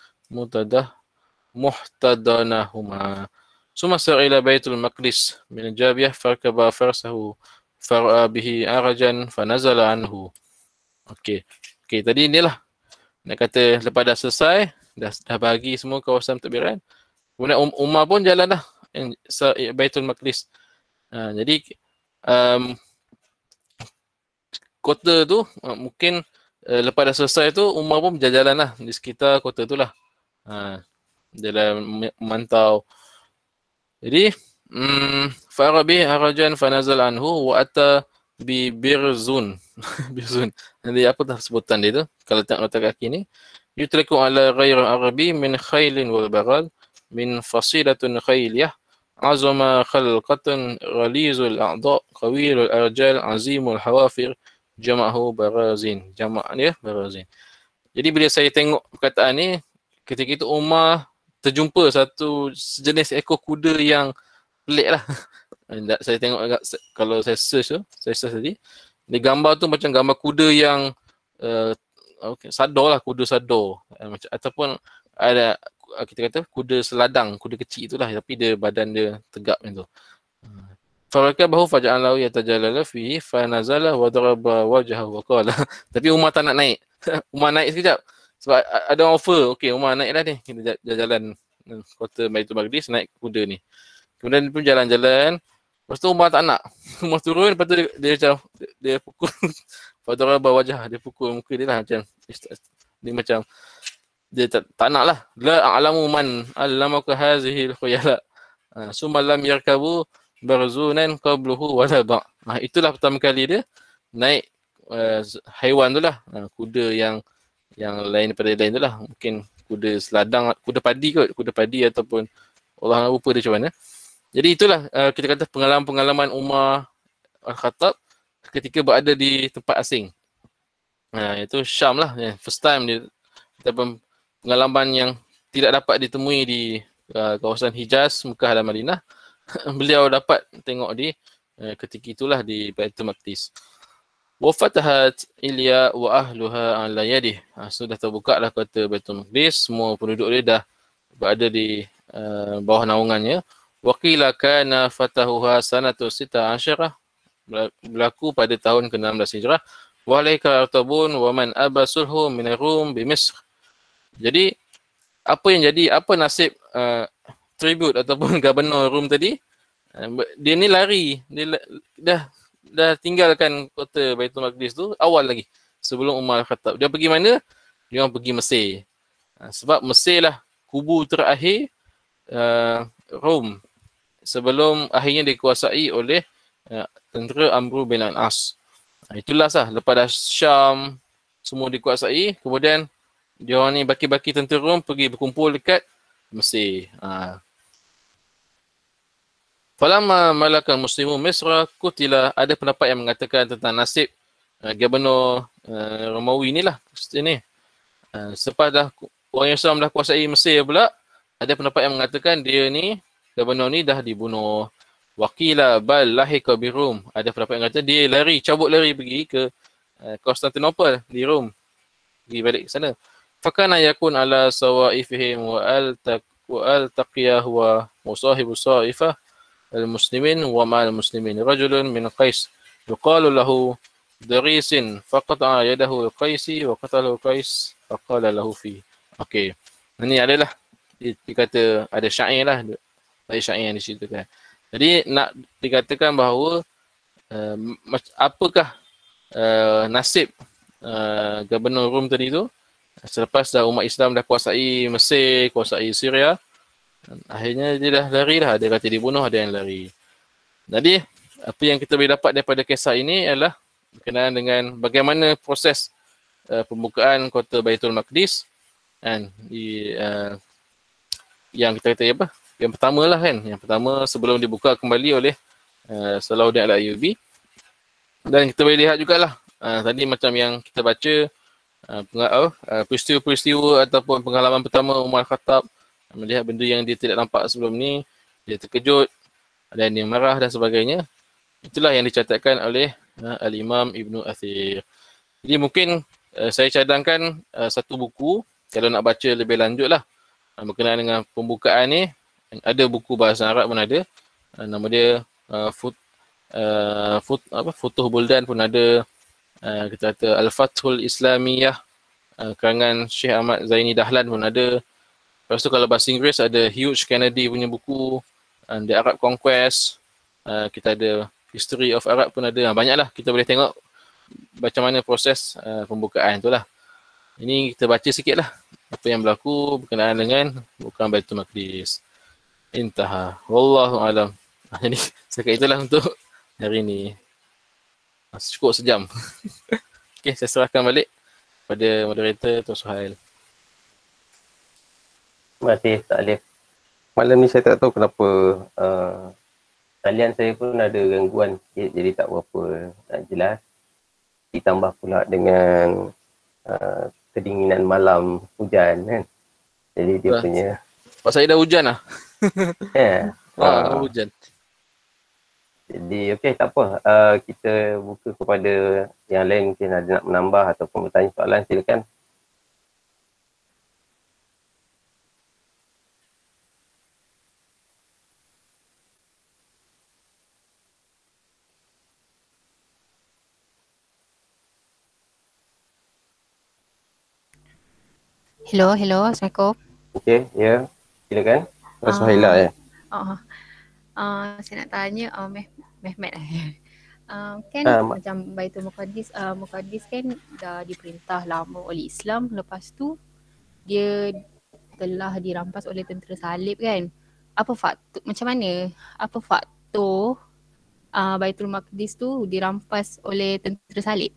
muhtadanahuma. Summa sara ila Baitul Maqdis min Jabiyah farkaba farsahu far'a bihi arajan fanazala anhu. Okey. Okey, tadi inilah nak kata lepas dah selesai, dah bagi semua kawasan pentadbiran. Kemudian Umar pun jalan dah Baitul Maqdis. Jadi kota tu mungkin lepas dah selesai tu Umar pun berjalan lah di sekitar kota tu lah. Jalan memantau. Jadi farabi harajan fanazal anhu wa ata bi birzun. Birzun. Nanti apa dah sebutan dia tu? Kalau tengok nota kaki ni, yutlaku ala ghair arabi min khailin wal baral min fasilatun khailiyah azama khalqatan ghalizul a'dha qawilul arjal azimul hawafir jama'ahu barazin. Jama' dia barazin. Jadi bila saya tengok perkataan ni, ketika itu Umar terjumpa satu sejenis ekor kuda yang pelik lah. Saya tengok agak, kalau saya search tadi, di gambar tu macam gambar kuda yang sador lah, kuda sador. Ataupun ada kita kata kuda seladang, kuda kecil itulah, tapi dia badan dia tegap macam tu. Farakabahu faja'alahu yatajallala fihi fanazala wa daraba wajhahu wa qala. Tapi Umar tak nak naik. Umar naik sekejap sebab ada offer. Okey, Umar naiklah ni, kita jalan kota Baitul Maqdis, naik kuda ni. Kemudian dia pun jalan-jalan. Lepas tu Umar tak nak. Umar turun, lepas tu dia macam dia pukul fadaraba wajah, dia pukul muka dia lah macam dia macam dia tak nak lah. La a'lamu man allamaka hazihi al-khuyala. Summa lam yarkabu barzunan qabluhu wala ba'. Itulah pertama kali dia naik haiwan tu lah, kuda yang lain daripada lain tu lah. Mungkin kuda seladang, kuda padi kot, kuda padi ataupun Allah lupa dia macam mana. Jadi itulah kita kata pengalaman-pengalaman Umar Al-Khattab ketika berada di tempat asing. Itu Syam lah, first time dia, ataupun pengalaman yang tidak dapat ditemui di kawasan Hijaz, Mekah dan Madinah. Beliau dapat tengok di ketika itulah di Baitul Maqdis. Wa fatahat Ilya wa ahluha ala yadih. Sudah terbuka lah kota Baitul Maqdis, semua penduduk dia dah berada di bawah naungannya. Wa qila kana fatahuha sanatu 16 berlaku pada tahun ke-16 Hijrah. Wa alaika artabun wa man abasulhu min Rum bi Misr. Jadi apa yang jadi, apa nasib tribut ataupun gubernur Rum tadi? Dia ni lari, dia dah tinggalkan kota Baitul Maqdis tu awal lagi sebelum Umar Al-Khattab. Dia pergi mana? Dia orang pergi Mesir. Sebab Mesir lah kubu terakhir Rom sebelum akhirnya dikuasai oleh tentera Amr bin Al-As. Itulah sah, lepas dah Syam semua dikuasai, kemudian dia orang ni baki-baki tentera Rom pergi berkumpul dekat Mesir. Falamma malakan muslimun Misra kutila. Ada pendapat yang mengatakan tentang nasib gubernur Romawi ni lah ni. Selepas dah orang Islam dah kuasai Mesir pula, ada pendapat yang mengatakan dia ni, gubernur ni dah dibunuh. Waqila bal lahiqa bi Rum. Ada pendapat yang kata dia lari, cabut lari pergi ke Konstantinopel di Rom. Pergi balik ke sana. Fakana yakun ala sawaifihim wa al-taqiyah wa musahibu sa'ifah al-muslimin wa ma'al muslimin rajulun min Qais yuqalu lahu darisin faqata'a yadahu Qaisi wa qatalahu Qais faqala lahu fi. Okey. Ini adalah dikata ada syair lah, ada syair yang diceritakan. Jadi nak dikatakan bahawa apakah nasib gubernur Rom tadi tu selepas dah umat Islam dah kuasai Mesir, kuasai Syria, akhirnya dia dah lari lah. Ada kata dibunuh, ada yang lari. Jadi apa yang kita boleh dapat daripada kisah ini adalah berkenaan dengan bagaimana proses pembukaan kota Baitul Maqdis kan, di yang kita kata apa? Yang pertama lah kan. Yang pertama sebelum dibuka kembali oleh Salahuddin Al-Ayyubi. Dan kita boleh lihat jugalah tadi macam yang kita baca peristiwa-peristiwa ataupun pengalaman pertama Umar Khattab melihat benda yang dia tidak nampak sebelum ni, dia terkejut dan dia marah dan sebagainya. Itulah yang dicatatkan oleh Al-Imam Ibn Athir. Jadi mungkin saya cadangkan satu buku kalau nak baca lebih lanjut lah berkenaan dengan pembukaan ni. Ada buku bahasa Arab pun ada, nama dia Futuh Buldan pun ada, kita kata Al-Fathul Islamiyah karangan Syekh Ahmad Zaini Dahlan pun ada. Lepas tu kalau bahasa Inggeris ada Hugh Kennedy punya buku, The Arab Conquest, kita ada History of Arab pun ada. Banyaklah, kita boleh tengok macam mana proses pembukaan tu lah. Ini kita baca sikit lah apa yang berlaku berkenaan dengan bukan Baitul Maqdis. Intaha. Wallahu alam. Jadi sekat itulah untuk hari ni. Cukup sejam. Okey, saya serahkan balik pada moderator Tuan Suhail. Terima kasih Tak Alif. Malam ni saya tak tahu kenapa talian saya pun ada gangguan sikit, jadi tak berapa jelas. Ditambah pula dengan kedinginan malam hujan kan. Jadi dia punya Pak saya dah hujan lah. Hujan. Jadi okey, tak apa. Kita buka kepada yang lain, mungkin ada nak menambah ataupun bertanya soalan, silakan. Hello, Assalamualaikum. Okey, ya. Silakan. Suhaila ya. Saya nak tanya Mehmet kan macam Baitul Muqaddis kan dah diperintah lama oleh Islam, lepas tu dia telah dirampas oleh tentera salib kan. Macam mana faktor Baitul Maqdis tu dirampas oleh tentera salib?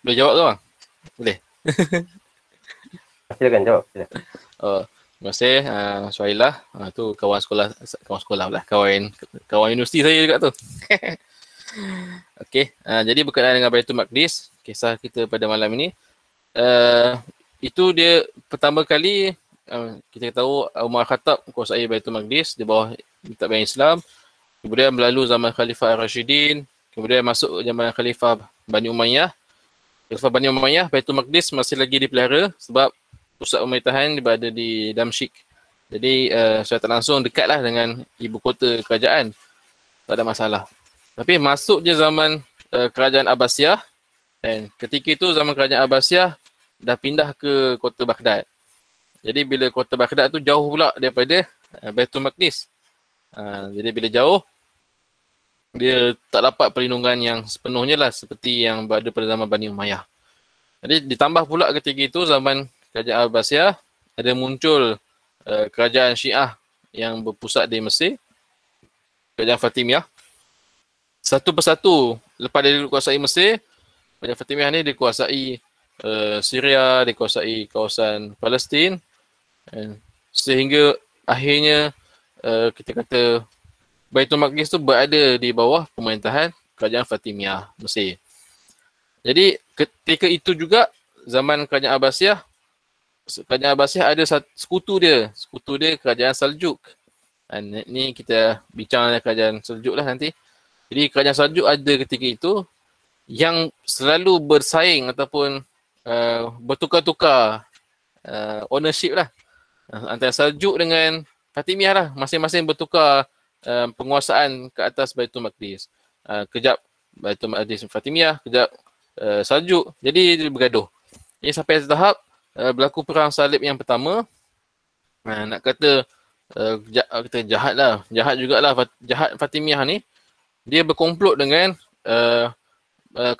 Boleh jawab tu bang? Boleh? Silakan jawab. Silakan. Terima kasih Suhailah. Tu kawan sekolah pula. Kawan universiti saya juga tu. Okey, jadi berkenaan dengan Baitul Maqdis, kisah kita pada malam ini, itu dia pertama kali kita tahu Umar Khattab kuasai Baitul Maqdis di bawah Mentadbiran Islam. Kemudian berlalu zaman Khalifah Ar-Rashidin, kemudian masuk zaman Khalifah Bani Umayyah. Khalifah Bani Umayyah, Baitul Maqdis masih lagi dipelihara sebab pusat pemerintahan berada di Damsyik. Jadi secara tak langsung dekatlah dengan ibu kota kerajaan. Tak ada masalah. Tapi masuk je zaman kerajaan Abbasiyah, dan ketika itu zaman kerajaan Abbasiyah dah pindah ke kota Baghdad. Jadi bila kota Baghdad tu jauh pula daripada Baitul Maqdis. Jadi bila jauh, dia tak dapat perlindungan yang sepenuhnya lah seperti yang berada pada zaman Bani Umayyah. Jadi ditambah pula ketika itu zaman kerajaan Abbasiyah ada muncul kerajaan Syiah yang berpusat di Mesir, kerajaan Fatimiyah. Satu persatu lepas dia dikuasai Mesir, kerajaan Fatimiyah ni dikuasai Syria, dikuasai kawasan Palestin, sehingga akhirnya kita kata Baitul Maqdis tu berada di bawah pemerintahan kerajaan Fatimiyah Mesir. Jadi ketika itu juga zaman kerajaan Abbasiyah ada sekutu dia kerajaan Saljuk. Ni kita bincang kerajaan Saljuk lah nanti. Jadi kerajaan Saljuk ada ketika itu yang selalu bersaing ataupun bertukar-tukar ownership lah antara Saljuk dengan Fatimiyah lah. Masing-masing bertukar penguasaan ke atas Baitul Maqdis. Kejap Baitul Maqdis Fatimiyah, kejap Saljuk. Jadi dia bergaduh. Jadi sampai tahap berlaku perang salib yang pertama. Nak kata kita jahat lah. Jahat jugalah. Jahat Fatimiyah ni. Dia berkomplot dengan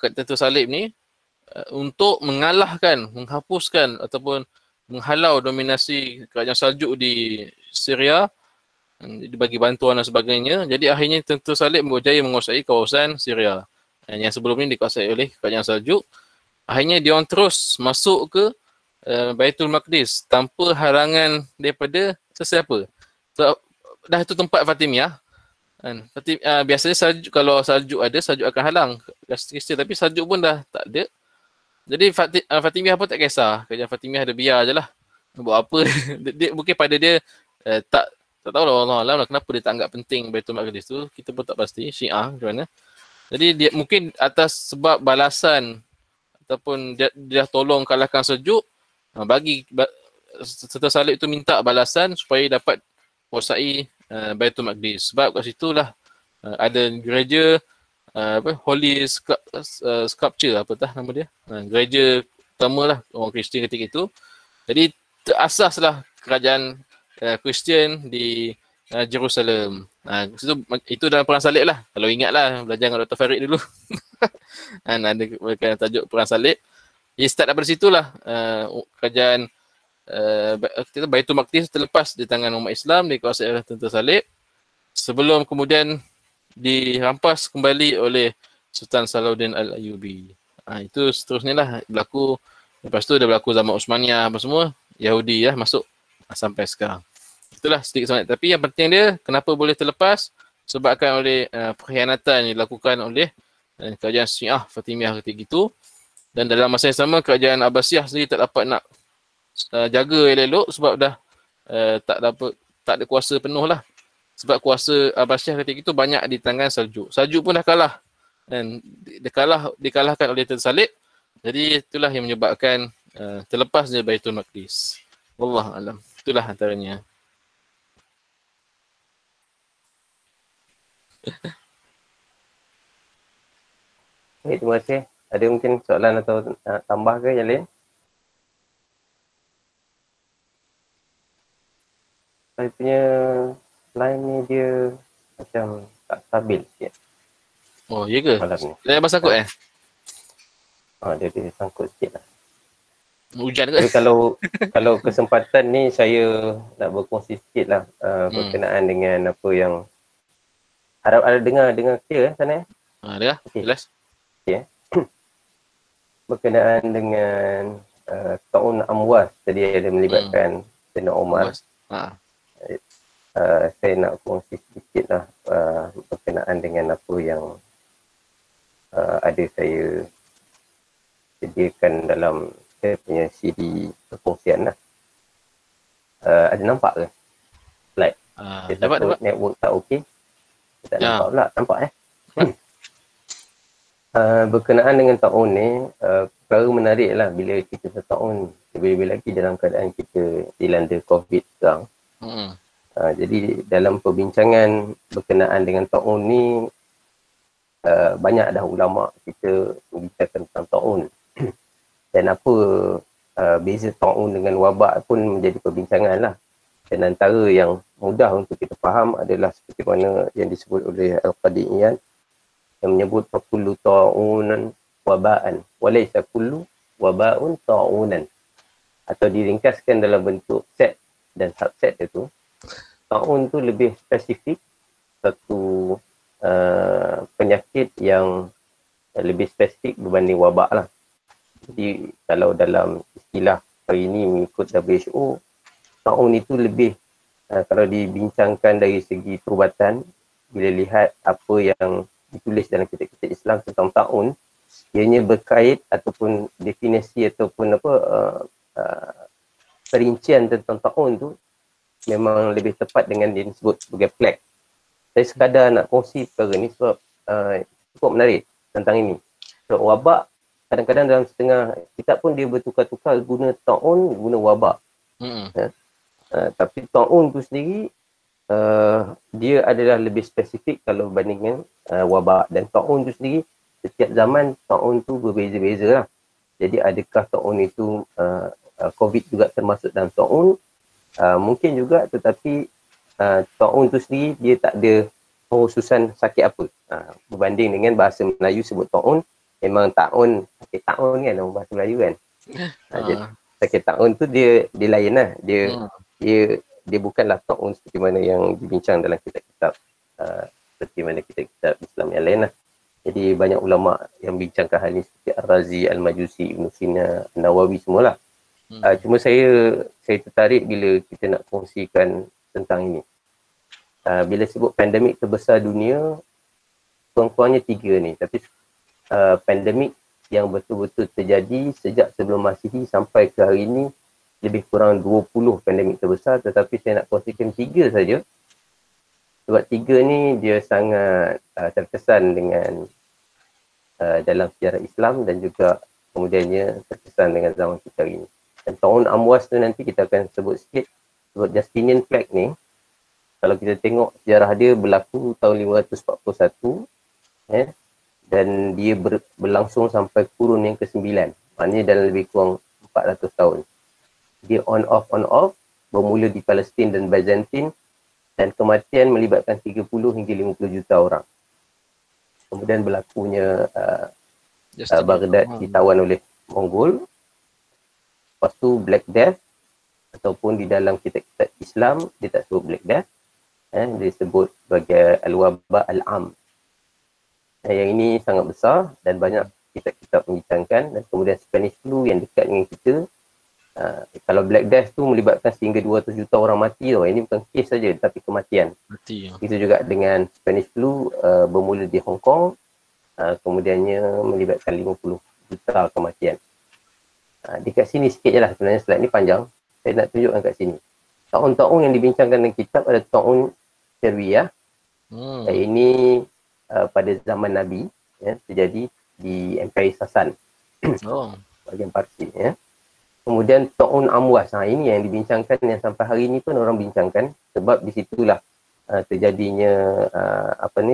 tentera salib ni untuk mengalahkan, menghapuskan ataupun menghalau dominasi kerajaan Saljuk di Syria. Dibagi bantuan dan sebagainya. Jadi akhirnya tentera salib berjaya menguasai kawasan Syria yang sebelum ni dikuasai oleh kerajaan Saljuk. Akhirnya dia orang terus masuk ke Baitul Maqdis tanpa halangan daripada sesiapa. So, dah itu tempat Fatimiyah. Biasanya Saljuk, kalau Saljuk ada, Saljuk akan halang Kristian, tapi Saljuk pun dah tak ada. Jadi Fatimiyah pun tak kisah. Kerajaan Fatimiyah ada biar je lah. Buat apa. Mungkin pada dia tak Tak tahu lah Allah Alam lah kenapa dia tak anggap penting Baitul Maqdis tu. Kita pun tak pasti. Syiah macam mana. Jadi dia mungkin atas sebab balasan ataupun dia tolong kalahkan Seljuk, serta salib tu minta balasan supaya dapat kuasai Baitul Maqdis. Sebab kat situ lah ada gereja Holy Sculpture, apa tah nama dia? Gereja utama lah orang Kristian ketika itu. Jadi terasaslah kerajaan Kristian di Jerusalem. Itu dalam Perang Salib lah. Kalau ingat lah, belajar dengan Dr. Farid dulu. Ada tajuk Perang Salib. Dia start daripada situ lah. Kerajaan Baitul Maqdis terlepas di tangan umat Islam, dikuasai oleh tentera salib. Sebelum kemudian dirampas kembali oleh Sultan Salahuddin Al-Ayyubi. Itu seterusnya lah berlaku. Lepas tu dia berlaku zaman Uthmaniyah apa semua. Yahudi lah masuk sampai sekarang. Itulah sedikit sangat. Tapi yang penting dia, kenapa boleh terlepas? Sebabkan oleh perkhianatan yang dilakukan oleh kerajaan Syiah Fatimiyah ketika itu. Dan dalam masa yang sama, kerajaan Abbasiyah sendiri tak dapat nak jaga elok sebab dah tak ada kuasa penuh lah. Sebab kuasa Abbasiyah ketika itu banyak di tangan Seljuk. Seljuk pun dah kalah. Dan dikalahkan oleh tentera salib. Jadi itulah yang menyebabkan terlepas dari Baitul Maqdis. Wallahu alam. Itulah antaranya. Baik, terima kasih. Ada mungkin soalan atau tambah ke yang lain? Saya punya line ni dia macam tak stabil sikit. Oh, ya ke? Malam ni. Dia bersangkut Dia sangkut sikit lah. Hujan ke? Tapi kalau kesempatan ni saya nak berkongsi sikit lah berkenaan dengan apa yang harap ada dengar clear sana. Ada okay. Jelas. Okay. Berkenaan dengan Ta'un Amwas tadi ada melibatkan Sayyidina Umar. Saya nak kongsi sedikit lah berkenaan dengan apa yang ada saya sediakan dalam saya punya CD perkongsian lah. Ada nampak ke slide? Dapat. Network tak okey? Tak nampak pula. Nampak berkenaan dengan Ta'un ni, perkara menarik lah bila kita Ta'un, lebih-lebih lagi dalam keadaan kita dilanda COVID sekarang. Jadi dalam perbincangan berkenaan dengan Ta'un ni, banyak dah ulama kita membincangkan tentang Ta'un. Dan apa beza Ta'un dengan wabak pun menjadi perbincangan lah. Dan antara yang mudah untuk kita faham adalah seperti mana yang disebut oleh Al-Qadi Iyad, yang menyebut kullu ta'unan waba'an walaysa kullu waba'un ta'unan, atau diringkaskan dalam bentuk set dan subset itu. Ta'un tu lebih spesifik, satu penyakit yang lebih spesifik berbanding wabak lah. Jadi kalau dalam istilah hari ini mengikut WHO, Ta'un itu lebih kalau dibincangkan dari segi perubatan, bila lihat apa yang ditulis dalam kitab-kitab Islam tentang Ta'un, ianya berkait ataupun definisi ataupun perincian tentang Ta'un tu memang lebih tepat dengan dia disebut sebagai plague. Saya sekadar nak kongsi perkara ni sebab cukup menarik tentang ini. So, wabak, kadang-kadang dalam setengah kitab pun dia bertukar-tukar guna Ta'un, guna wabak. Tapi Ta'un tu sendiri dia adalah lebih spesifik kalau berbandingkan wabak. Dan Ta'un tu sendiri, setiap zaman Ta'un tu berbeza-beza lah. Jadi adakah Ta'un itu COVID juga termasuk dalam Ta'un? Mungkin juga, tetapi Ta'un tu sendiri dia tak ada khususan sakit apa. Berbanding dengan bahasa Melayu sebut Ta'un, memang Ta'un, sakit Ta'un kan dalam bahasa Melayu kan. Jadi sakit Ta'un tu dia lain lah. Dia bukanlah Ta'un seperti mana yang dibincang dalam kitab-kitab seperti mana kitab-kitab Islam yang lain lah. Jadi banyak ulama yang bincangkan hal ini seperti Ar-Razi, Al-Majusi, Ibn Sina, Nawawi semualah. Cuma saya tertarik bila kita nak kongsikan tentang ini. Bila sebut pandemik terbesar dunia, kurang-kurangnya 3 ni. Tapi pandemik yang betul-betul terjadi sejak sebelum Masihi sampai ke hari ini, lebih kurang 20 pandemik terbesar. Tetapi saya nak kongsikan 3 saja Sebab 3 ni dia sangat terkesan dengan dalam sejarah Islam dan juga kemudiannya terkesan dengan zaman kita hari ini. Dan tahun Amwas tu nanti kita akan sebut sikit. Sebab Justinian Plague ni, kalau kita tengok sejarah dia berlaku tahun 541 dan dia berlangsung sampai kurun yang ke-9. Maknanya dalam lebih kurang 400 tahun. Dia on off, bermula di Palestin dan Byzantine dan kematian melibatkan 30 hingga 50 juta orang. Kemudian berlakunya Baghdad ditawan oleh Mongol. Lepas tu Black Death, ataupun di dalam kitab-kitab Islam dia tak sebut Black Death, dia sebut sebagai Al-Waba Al-Am. Yang ini sangat besar dan banyak kitab-kitab membincangkan. Dan kemudian Spanish Flu yang dekat dengan kita. Kalau Black Death tu melibatkan sehingga 200 juta orang mati tau. Ini bukan kes saja tapi kematian. Itu juga dengan Spanish Flu bermula di Hong Kong, kemudiannya melibatkan 50 juta kematian. Dekat sini sikit je lah sebenarnya, slide ni panjang. Saya nak tunjukkan kat sini. Tahun-tahun yang dibincangkan dalam kitab ada tahun Syariah. Ini pada zaman Nabi, terjadi di Empire Sasan. Bahagian Parsi. Kemudian Ta'un Amwas. Ini yang dibincangkan, yang sampai hari ini pun orang bincangkan. Sebab di situlah terjadinya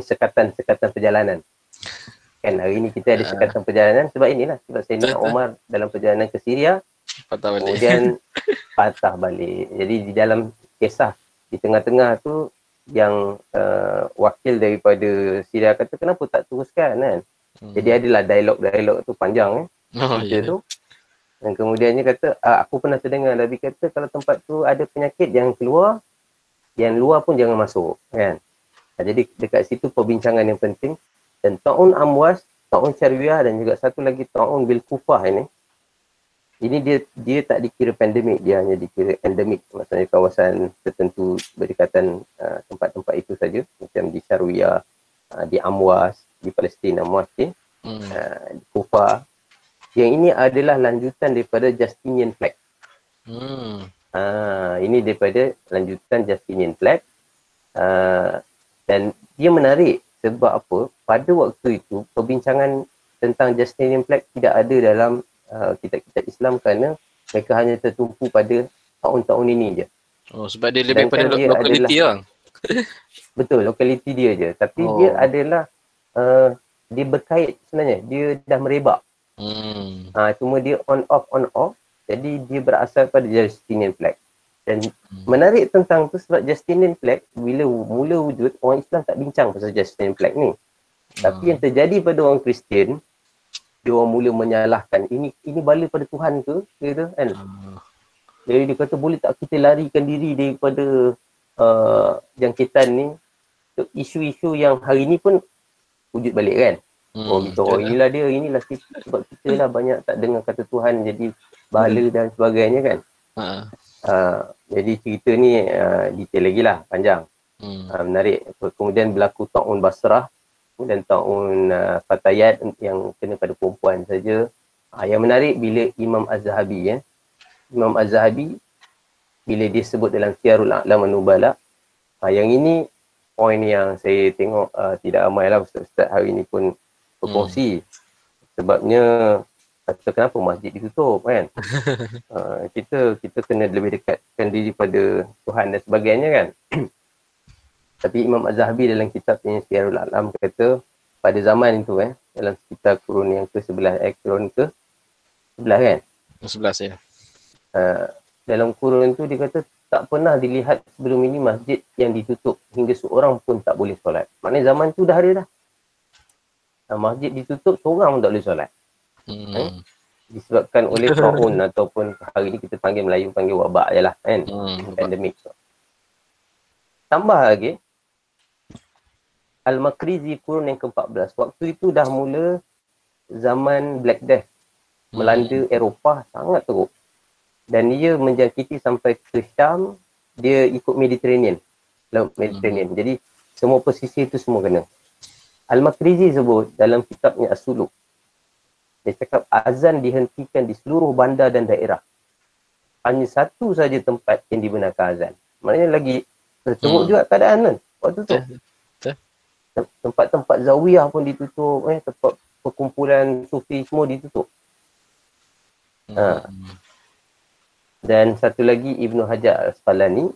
sekatan perjalanan. Kan hari ini kita ada sekatan perjalanan sebab inilah. Sebab Sayyidina Umar dalam perjalanan ke Syria, kemudian patah balik. Jadi di dalam kisah, di tengah-tengah tu, yang wakil daripada Syria kata, kenapa tak teruskan kan? Jadi adalah dialog-dialog tu panjang tu. Dan kemudiannya kata, aku pernah terdengar Nabi kata kalau tempat tu ada penyakit jangan keluar, yang luar pun jangan masuk kan. Jadi dekat situ perbincangan yang penting. Dan Ta'un Amwas, Ta'un Syariah dan juga satu lagi Ta'un Bil Kufah ini dia tak dikira pandemik, dia hanya dikira endemik. Maksudnya kawasan tertentu berdekatan tempat-tempat itu saja, macam di Syariah, di Amwas, di Palestin Amwas, di Kufah. Yang ini adalah lanjutan daripada Justinian Plague. Ini daripada lanjutan Justinian Plague. Dan dia menarik sebab apa? Pada waktu itu, perbincangan tentang Justinian Plague tidak ada dalam kitab-kitab Islam kerana mereka hanya tertumpu pada tahun-tahun ini je. Sebab dia lebih pada lokaliti lah. Betul, lokaliti dia je. Tapi dia adalah, dia berkait sebenarnya. Dia dah merebak. Cuma dia on off. Jadi dia berasal pada Justinian Plague. Dan menarik tentang tu sebab Justinian Plague bila mula wujud, orang Islam tak bincang pasal Justinian Plague ni. Tapi yang terjadi pada orang Kristian, dia orang mula menyalahkan ini bala pada Tuhan ke gitu kan. Jadi dia kata boleh tak kita larikan diri daripada jangkitan ni. Isu-isu yang hari ni pun wujud balik kan. Inilah kita, sebab kita lah banyak tak dengar kata Tuhan jadi bala dan sebagainya kan. Jadi cerita ni detail lagi lah, panjang. Menarik. Kemudian berlaku Ta'un Basrah, kemudian Ta'un Fatayat yang kena pada perempuan saja. Yang menarik bila Imam Az-Zahabi Imam Az-Zahabi bila dia sebut dalam Syiarul A'lam An-Nubala, yang ini poin yang saya tengok tidak ramai lah ustaz-ustaz hari ni pun berkongsi. Sebabnya kata kenapa masjid ditutup kan. Kita kena lebih dekatkan diri pada Tuhan dan sebagainya kan. Tapi Imam Az-Zahabi dalam kitabnya Syiarul A'lam kata pada zaman itu dalam sekitar kurun yang ke-11 kurun ke-11 kan? 11 ya. Dalam kurun itu dia kata tak pernah dilihat sebelum ini masjid yang ditutup hingga seorang pun tak boleh solat. Maknanya zaman tu dah ada dah. Masjid ditutup, seorang pun tak boleh solat. Disebabkan oleh ta'un ataupun hari ni kita panggil Melayu panggil wabak je lah kan. Pandemik. Tambah lagi Al-Makrizi kurun yang ke-14. Waktu itu dah mula zaman Black Death melanda Eropah sangat teruk. Dan dia menjangkiti sampai ke Syam, dia ikut Mediterranean. Laut Mediterranean. Jadi semua pesisir itu semua kena. Al-Makrizi sebut dalam kitabnya As-Suluk. Dia cakap azan dihentikan di seluruh bandar dan daerah. Hanya satu saja tempat yang dibenarkan azan. Maknanya lagi teruk juga keadaan kan. waktu tu. Betul. Tempat-tempat zawiyah pun ditutup, tempat perkumpulan sufi semua ditutup. Dan satu lagi Ibnu Hajar Al-Asqalani,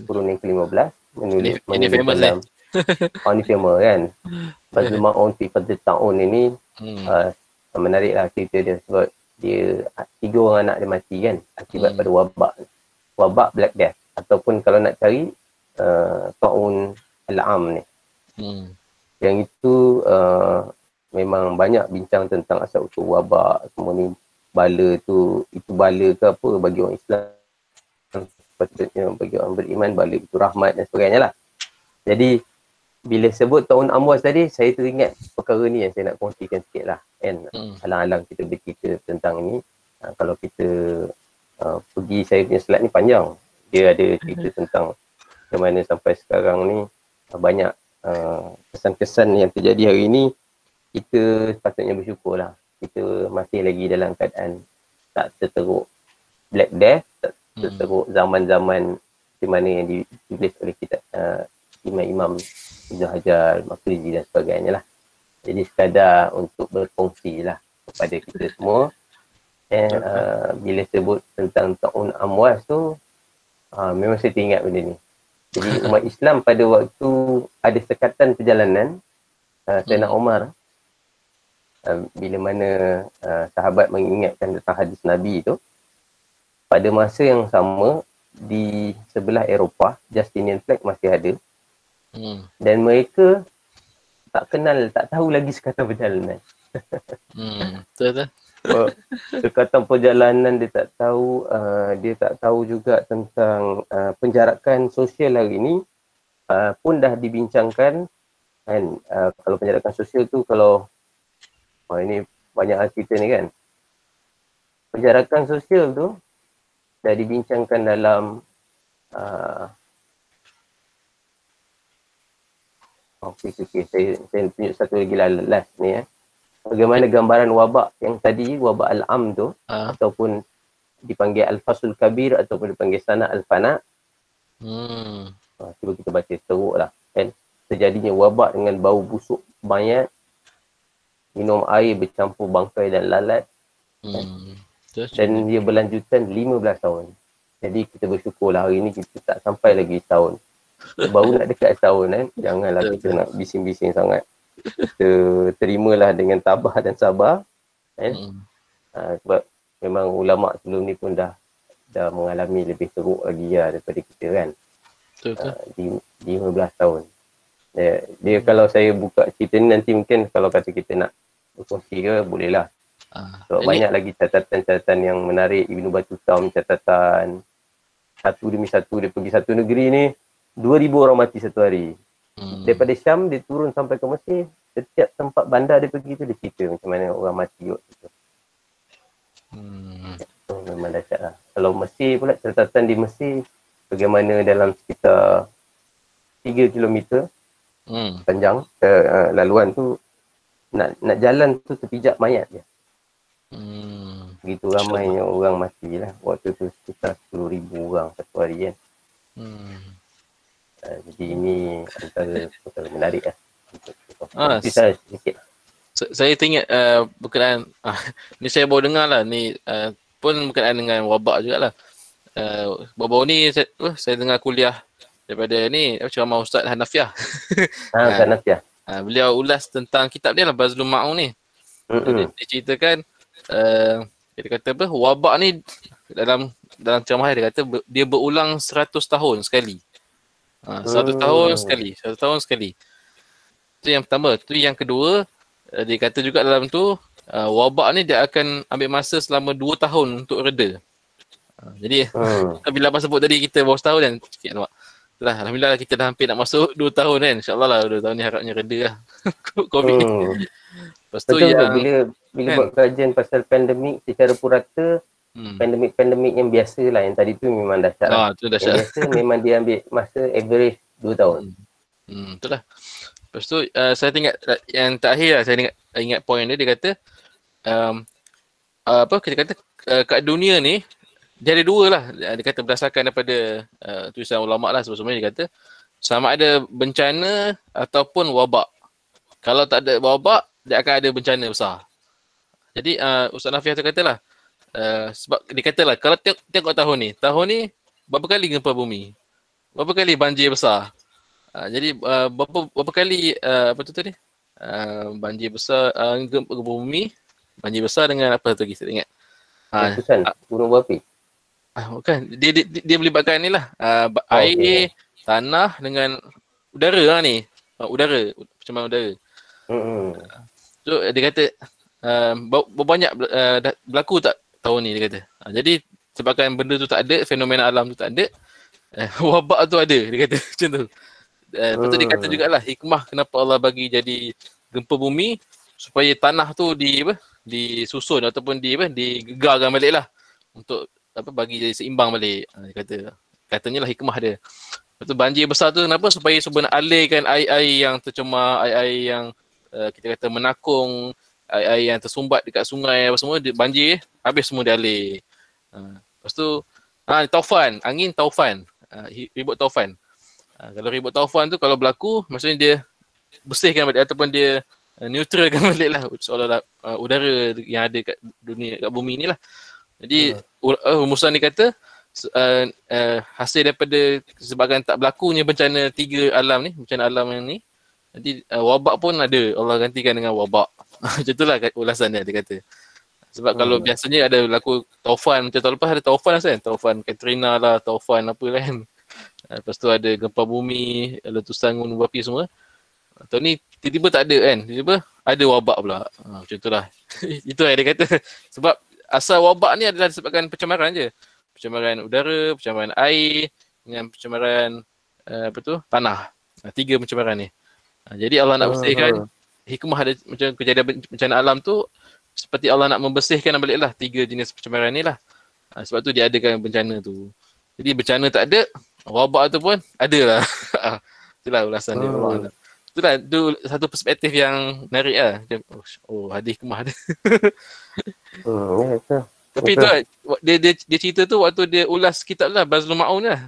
kurun yang ke-15, menulis famous dalam ini famous kan. Bazul Ma'un fi Fadl Ta'un ini menariklah cerita dia, sebab dia 3 orang anak dia mati kan akibat pada wabak Black Death, ataupun kalau nak cari Ta'un Al-Am ni. Yang itu memang banyak bincang tentang asal-usul wabak semua ni. Bala tu, itu bala ke apa bagi orang Islam, sepatutnya bagi orang beriman bala itu rahmat dan sebagainya lah. Jadi bila sebut tahun Amwas tadi, saya teringat perkara ni yang saya nak kongsikan sikit lah kan. Alang-alang kita bercerita tentang ni. Kalau kita pergi, saya punya slide ni panjang, dia ada cerita tentang bagaimana sampai sekarang ni banyak kesan-kesan yang terjadi hari ni. Kita sepatutnya bersyukur lah, kita masih lagi dalam keadaan tak terteruk Black Death, tak terteruk zaman-zaman di mana yang ditulis oleh kita imam-imam Ibnu Hajar, Maqrizi dan sebagainya lah. Jadi sekadar untuk berkongsi lah kepada kita semua. Bila sebut tentang Ta'un Amwas tu, memang saya teringat benda ni. Jadi umat Islam pada waktu ada sekatan perjalanan, Sayyidina Umar, bila mana sahabat mengingatkan tentang hadis Nabi tu, pada masa yang sama di sebelah Eropah, Justinian Flag masih ada. Dan mereka tak kenal, tak tahu lagi sekatan perjalanan. Betul. Sekatan perjalanan dia tak tahu, dia tak tahu juga tentang penjarakan sosial hari ni pun dah dibincangkan kan. Kalau penjarakan sosial tu, kalau ini banyak hal cerita ni kan. Penjarakan sosial tu dah dibincangkan dalam Saya tunjuk satu lagi last ni bagaimana gambaran wabak yang tadi, wabak Al-Am tu, ataupun dipanggil Al-Fasul Kabir ataupun dipanggil Sana Al-Fana. Cuba kita baca teruk lah kan. Terjadinya wabak dengan bau busuk mayat, minum air bercampur bangkai dan lalat, dan dia berlanjutan 15 tahun. Jadi kita bersyukurlah hari ni kita tak sampai lagi setahun. Baru nak dekat setahun kan. Janganlah kita nak bising-bising sangat. Kita terimalah dengan tabah dan sabar kan. Sebab memang ulama' sebelum ni pun dah mengalami lebih teruk lagi daripada kita kan. 15 tahun. Dia kalau saya buka cerita ni nanti mungkin kalau kata kita nak berkongsi ke, bolehlah. Sebab banyak lagi catatan-catatan yang menarik. Ibnu Battuta catatan satu demi satu. Dia pergi satu negeri ni 2,000 orang mati satu hari. Daripada Syam dia turun sampai ke Mesir, setiap tempat bandar dia pergi tu dia cerita macam mana orang mati waktu tu. Memang dahsyat lah. Kalau Mesir pula, catatan di Mesir bagaimana dalam sekitar 3 km panjang laluan tu, nak jalan tu terpijak mayat dia. Begitu ramainya orang mati lah. Waktu tu sekitar 10,000 orang satu hari kan. Jadi ini antara perkara menarik lah. Saya teringat berkenaan ni saya baru dengar lah ni, pun berkenaan dengan wabak jugalah. Baru-baru ni saya dengar kuliah daripada ni ceramah Ustaz Hanafiah. Hanafiah. Beliau ulas tentang kitab dia lah, Bazlul Ma'un ni. Dia ceritakan dia kata apa, wabak ni dalam ceramah dia kata dia berulang 100 tahun sekali. 100 tahun sekali, 100 tahun sekali. Itu yang pertama. Tu yang kedua, dia kata juga dalam tu wabak ni dia akan ambil masa selama 2 tahun untuk reda. Jadi bila abang sebut tadi kita baru setahun kan, sikit nampak. Itulah, alhamdulillah kita dah hampir nak masuk 2 tahun kan. InsyaAllah lah 2 tahun ni harapnya reda lah COVID ni. Lepas tu betul yang bila buat kajian pasal pandemik secara purata, pandemik-pandemik yang biasa lah, yang tadi tu memang dahsyat lah. Yang biasa memang dia ambil masa average 2 tahun. Betul lah. Lepas tu saya ingat yang terakhir lah, saya ingat poin dia kata kita kata kat dunia ni dia ada 2 lah. Dia kata berdasarkan daripada tulisan ulama' lah sebelum dia kata sama ada bencana ataupun wabak. Kalau tak ada wabak, dia akan ada bencana besar. Jadi Ustaz Nafiah tu katalah, sebab dia katalah kalau tengok tahun ni berapa kali gempa bumi? Berapa kali banjir besar? Jadi berapa kali apa tu tadi? Banjir besar, gempa bumi, banjir besar dengan apa tu lagi saya ingat. Letusan gunung berapi. Bukan, dia melibatkan ni lah, air, tanah dengan udara lah ni. Udara, pencemaran udara. So dia kata banyak berlaku tak tahun ni, dia kata. Jadi sebabkan benda tu tak ada, fenomena alam tu tak ada, wabak tu ada, dia kata macam tu. Lepas tu dia kata jugalah hikmah kenapa Allah bagi jadi gempa bumi, supaya tanah tu disusun ataupun digegarkan balik lah, untuk bagi jadi seimbang balik. Dia katanya lah hikmah dia. Lepas tu banjir besar tu kenapa? Supaya alirkan air-air yang tercemar, air-air yang kita kata menakung, air-air yang tersumbat dekat sungai apa semua, banjir habis semua dialih. Lepas tu taufan, angin taufan, ribut taufan. Kalau ribut taufan tu kalau berlaku, maksudnya dia bersihkan balik ataupun dia neutralkan balik lah seolah-olah udara yang ada kat dunia, kat bumi ni lah. Jadi rumusan ni kata hasil daripada sebabkan tak berlakunya bencana 3 alam ni, bencana alam yang ni, nanti wabak pun ada, Allah gantikan dengan wabak. Macam itulah ulasan dia kata. Sebab kalau biasanya ada berlaku taufan, macam tahun lepas ada taufan lah kan, taufan Katrina lah, taufan apa lah kan. Lepas tu ada gempa bumi, letusan gunung berapi semua. Tahun ni tiba-tiba tak ada kan, tiba-tiba ada wabak pula. Macam itulah. Itu yang dia kata. Sebab asal wabak ni adalah disebabkan pencemaran je. Pencemaran udara, pencemaran air, dengan pencemaran tanah. 3 pencemaran ni. Jadi Allah nak bersihkan, hikmah ada macam kejadian bencana alam tu, seperti Allah nak membersihkan balik lah 3 jenis pencemaran ni lah. Sebab tu dia adakan bencana tu. Jadi bencana tak ada, wabak tu pun ada lah. Itulah ulasan dia. Allah. Itulah tu satu perspektif yang menarik lah. Hadis hikmah dia. Tapi tu lah, dia cerita tu waktu dia ulas kitab lah, Bazlul Ma'un lah.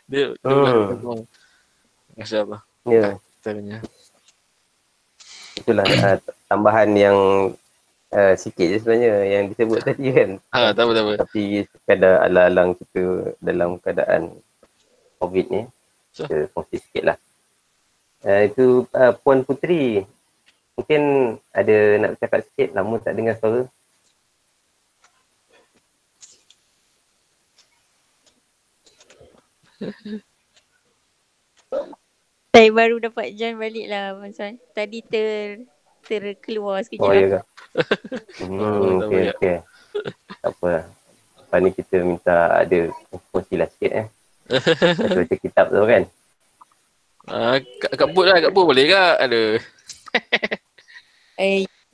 dia ulas. Masya Allah. Ya. Itulah tambahan yang sikit je sebenarnya yang disebut tadi kan. Tak apa. Tapi sekadar alang-alang kita dalam keadaan COVID ni, kita kongsi sikit lah. Itu Puan Putri, mungkin ada nak bercakap sikit, lama tak dengar suara. Saya baru dapat join balik lah Mazwan. Tadi terkeluar sekejap. Oh ya ke? Okay. Tak apa lah. Lepas ni kita minta ada kongsi lah sikit baca kitab tu kan. Kak Put lah, Kak Put boleh ke? Aduh.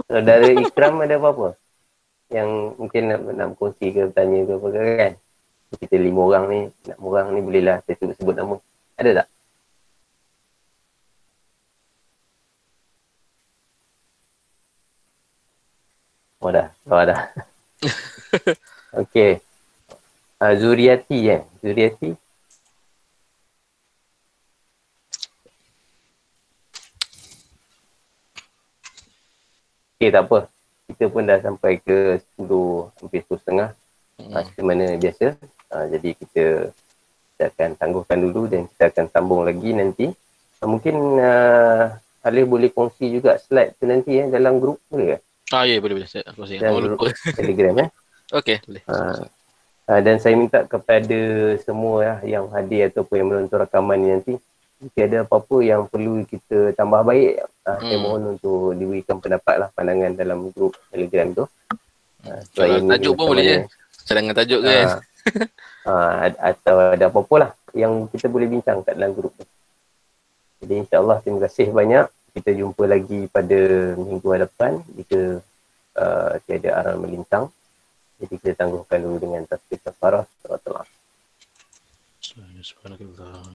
Saudara Ikram ada apa-apa? Yang mungkin nak kongsi ke, bertanya ke apa kan? Kita 5 orang ni, 6 orang ni bolehlah saya sebut nama. Ada tak? Oh dah. Okey. Zuriati Zuriati. Okey, tak apa. Kita pun dah sampai ke 10, hampir 10.30. Seperti mana biasa. Jadi kita akan tangguhkan dulu dan kita akan sambung lagi nanti. Mungkin Alif boleh kongsi juga slide tu nanti dalam grup, boleh ke? Ya, boleh. Saya kongsi. Dalam grup Telegram Okey, boleh. Dan saya minta kepada semua yang hadir ataupun yang menonton rakaman ni nanti, jika ada apa-apa yang perlu kita tambah baik, saya mohon untuk diberikan pendapat lah, pandangan dalam grup Telegram tu. Tajuk pun boleh je. Cadangan tajuk kan. Atau ada apa-apa lah yang kita boleh bincang kat dalam grup tu. Jadi insyaAllah terima kasih banyak. Kita jumpa lagi pada minggu hadapan jika tiada aral melintang. Jadi kita tangguhkan dulu dengan tasbih kafarah. Subhanallah.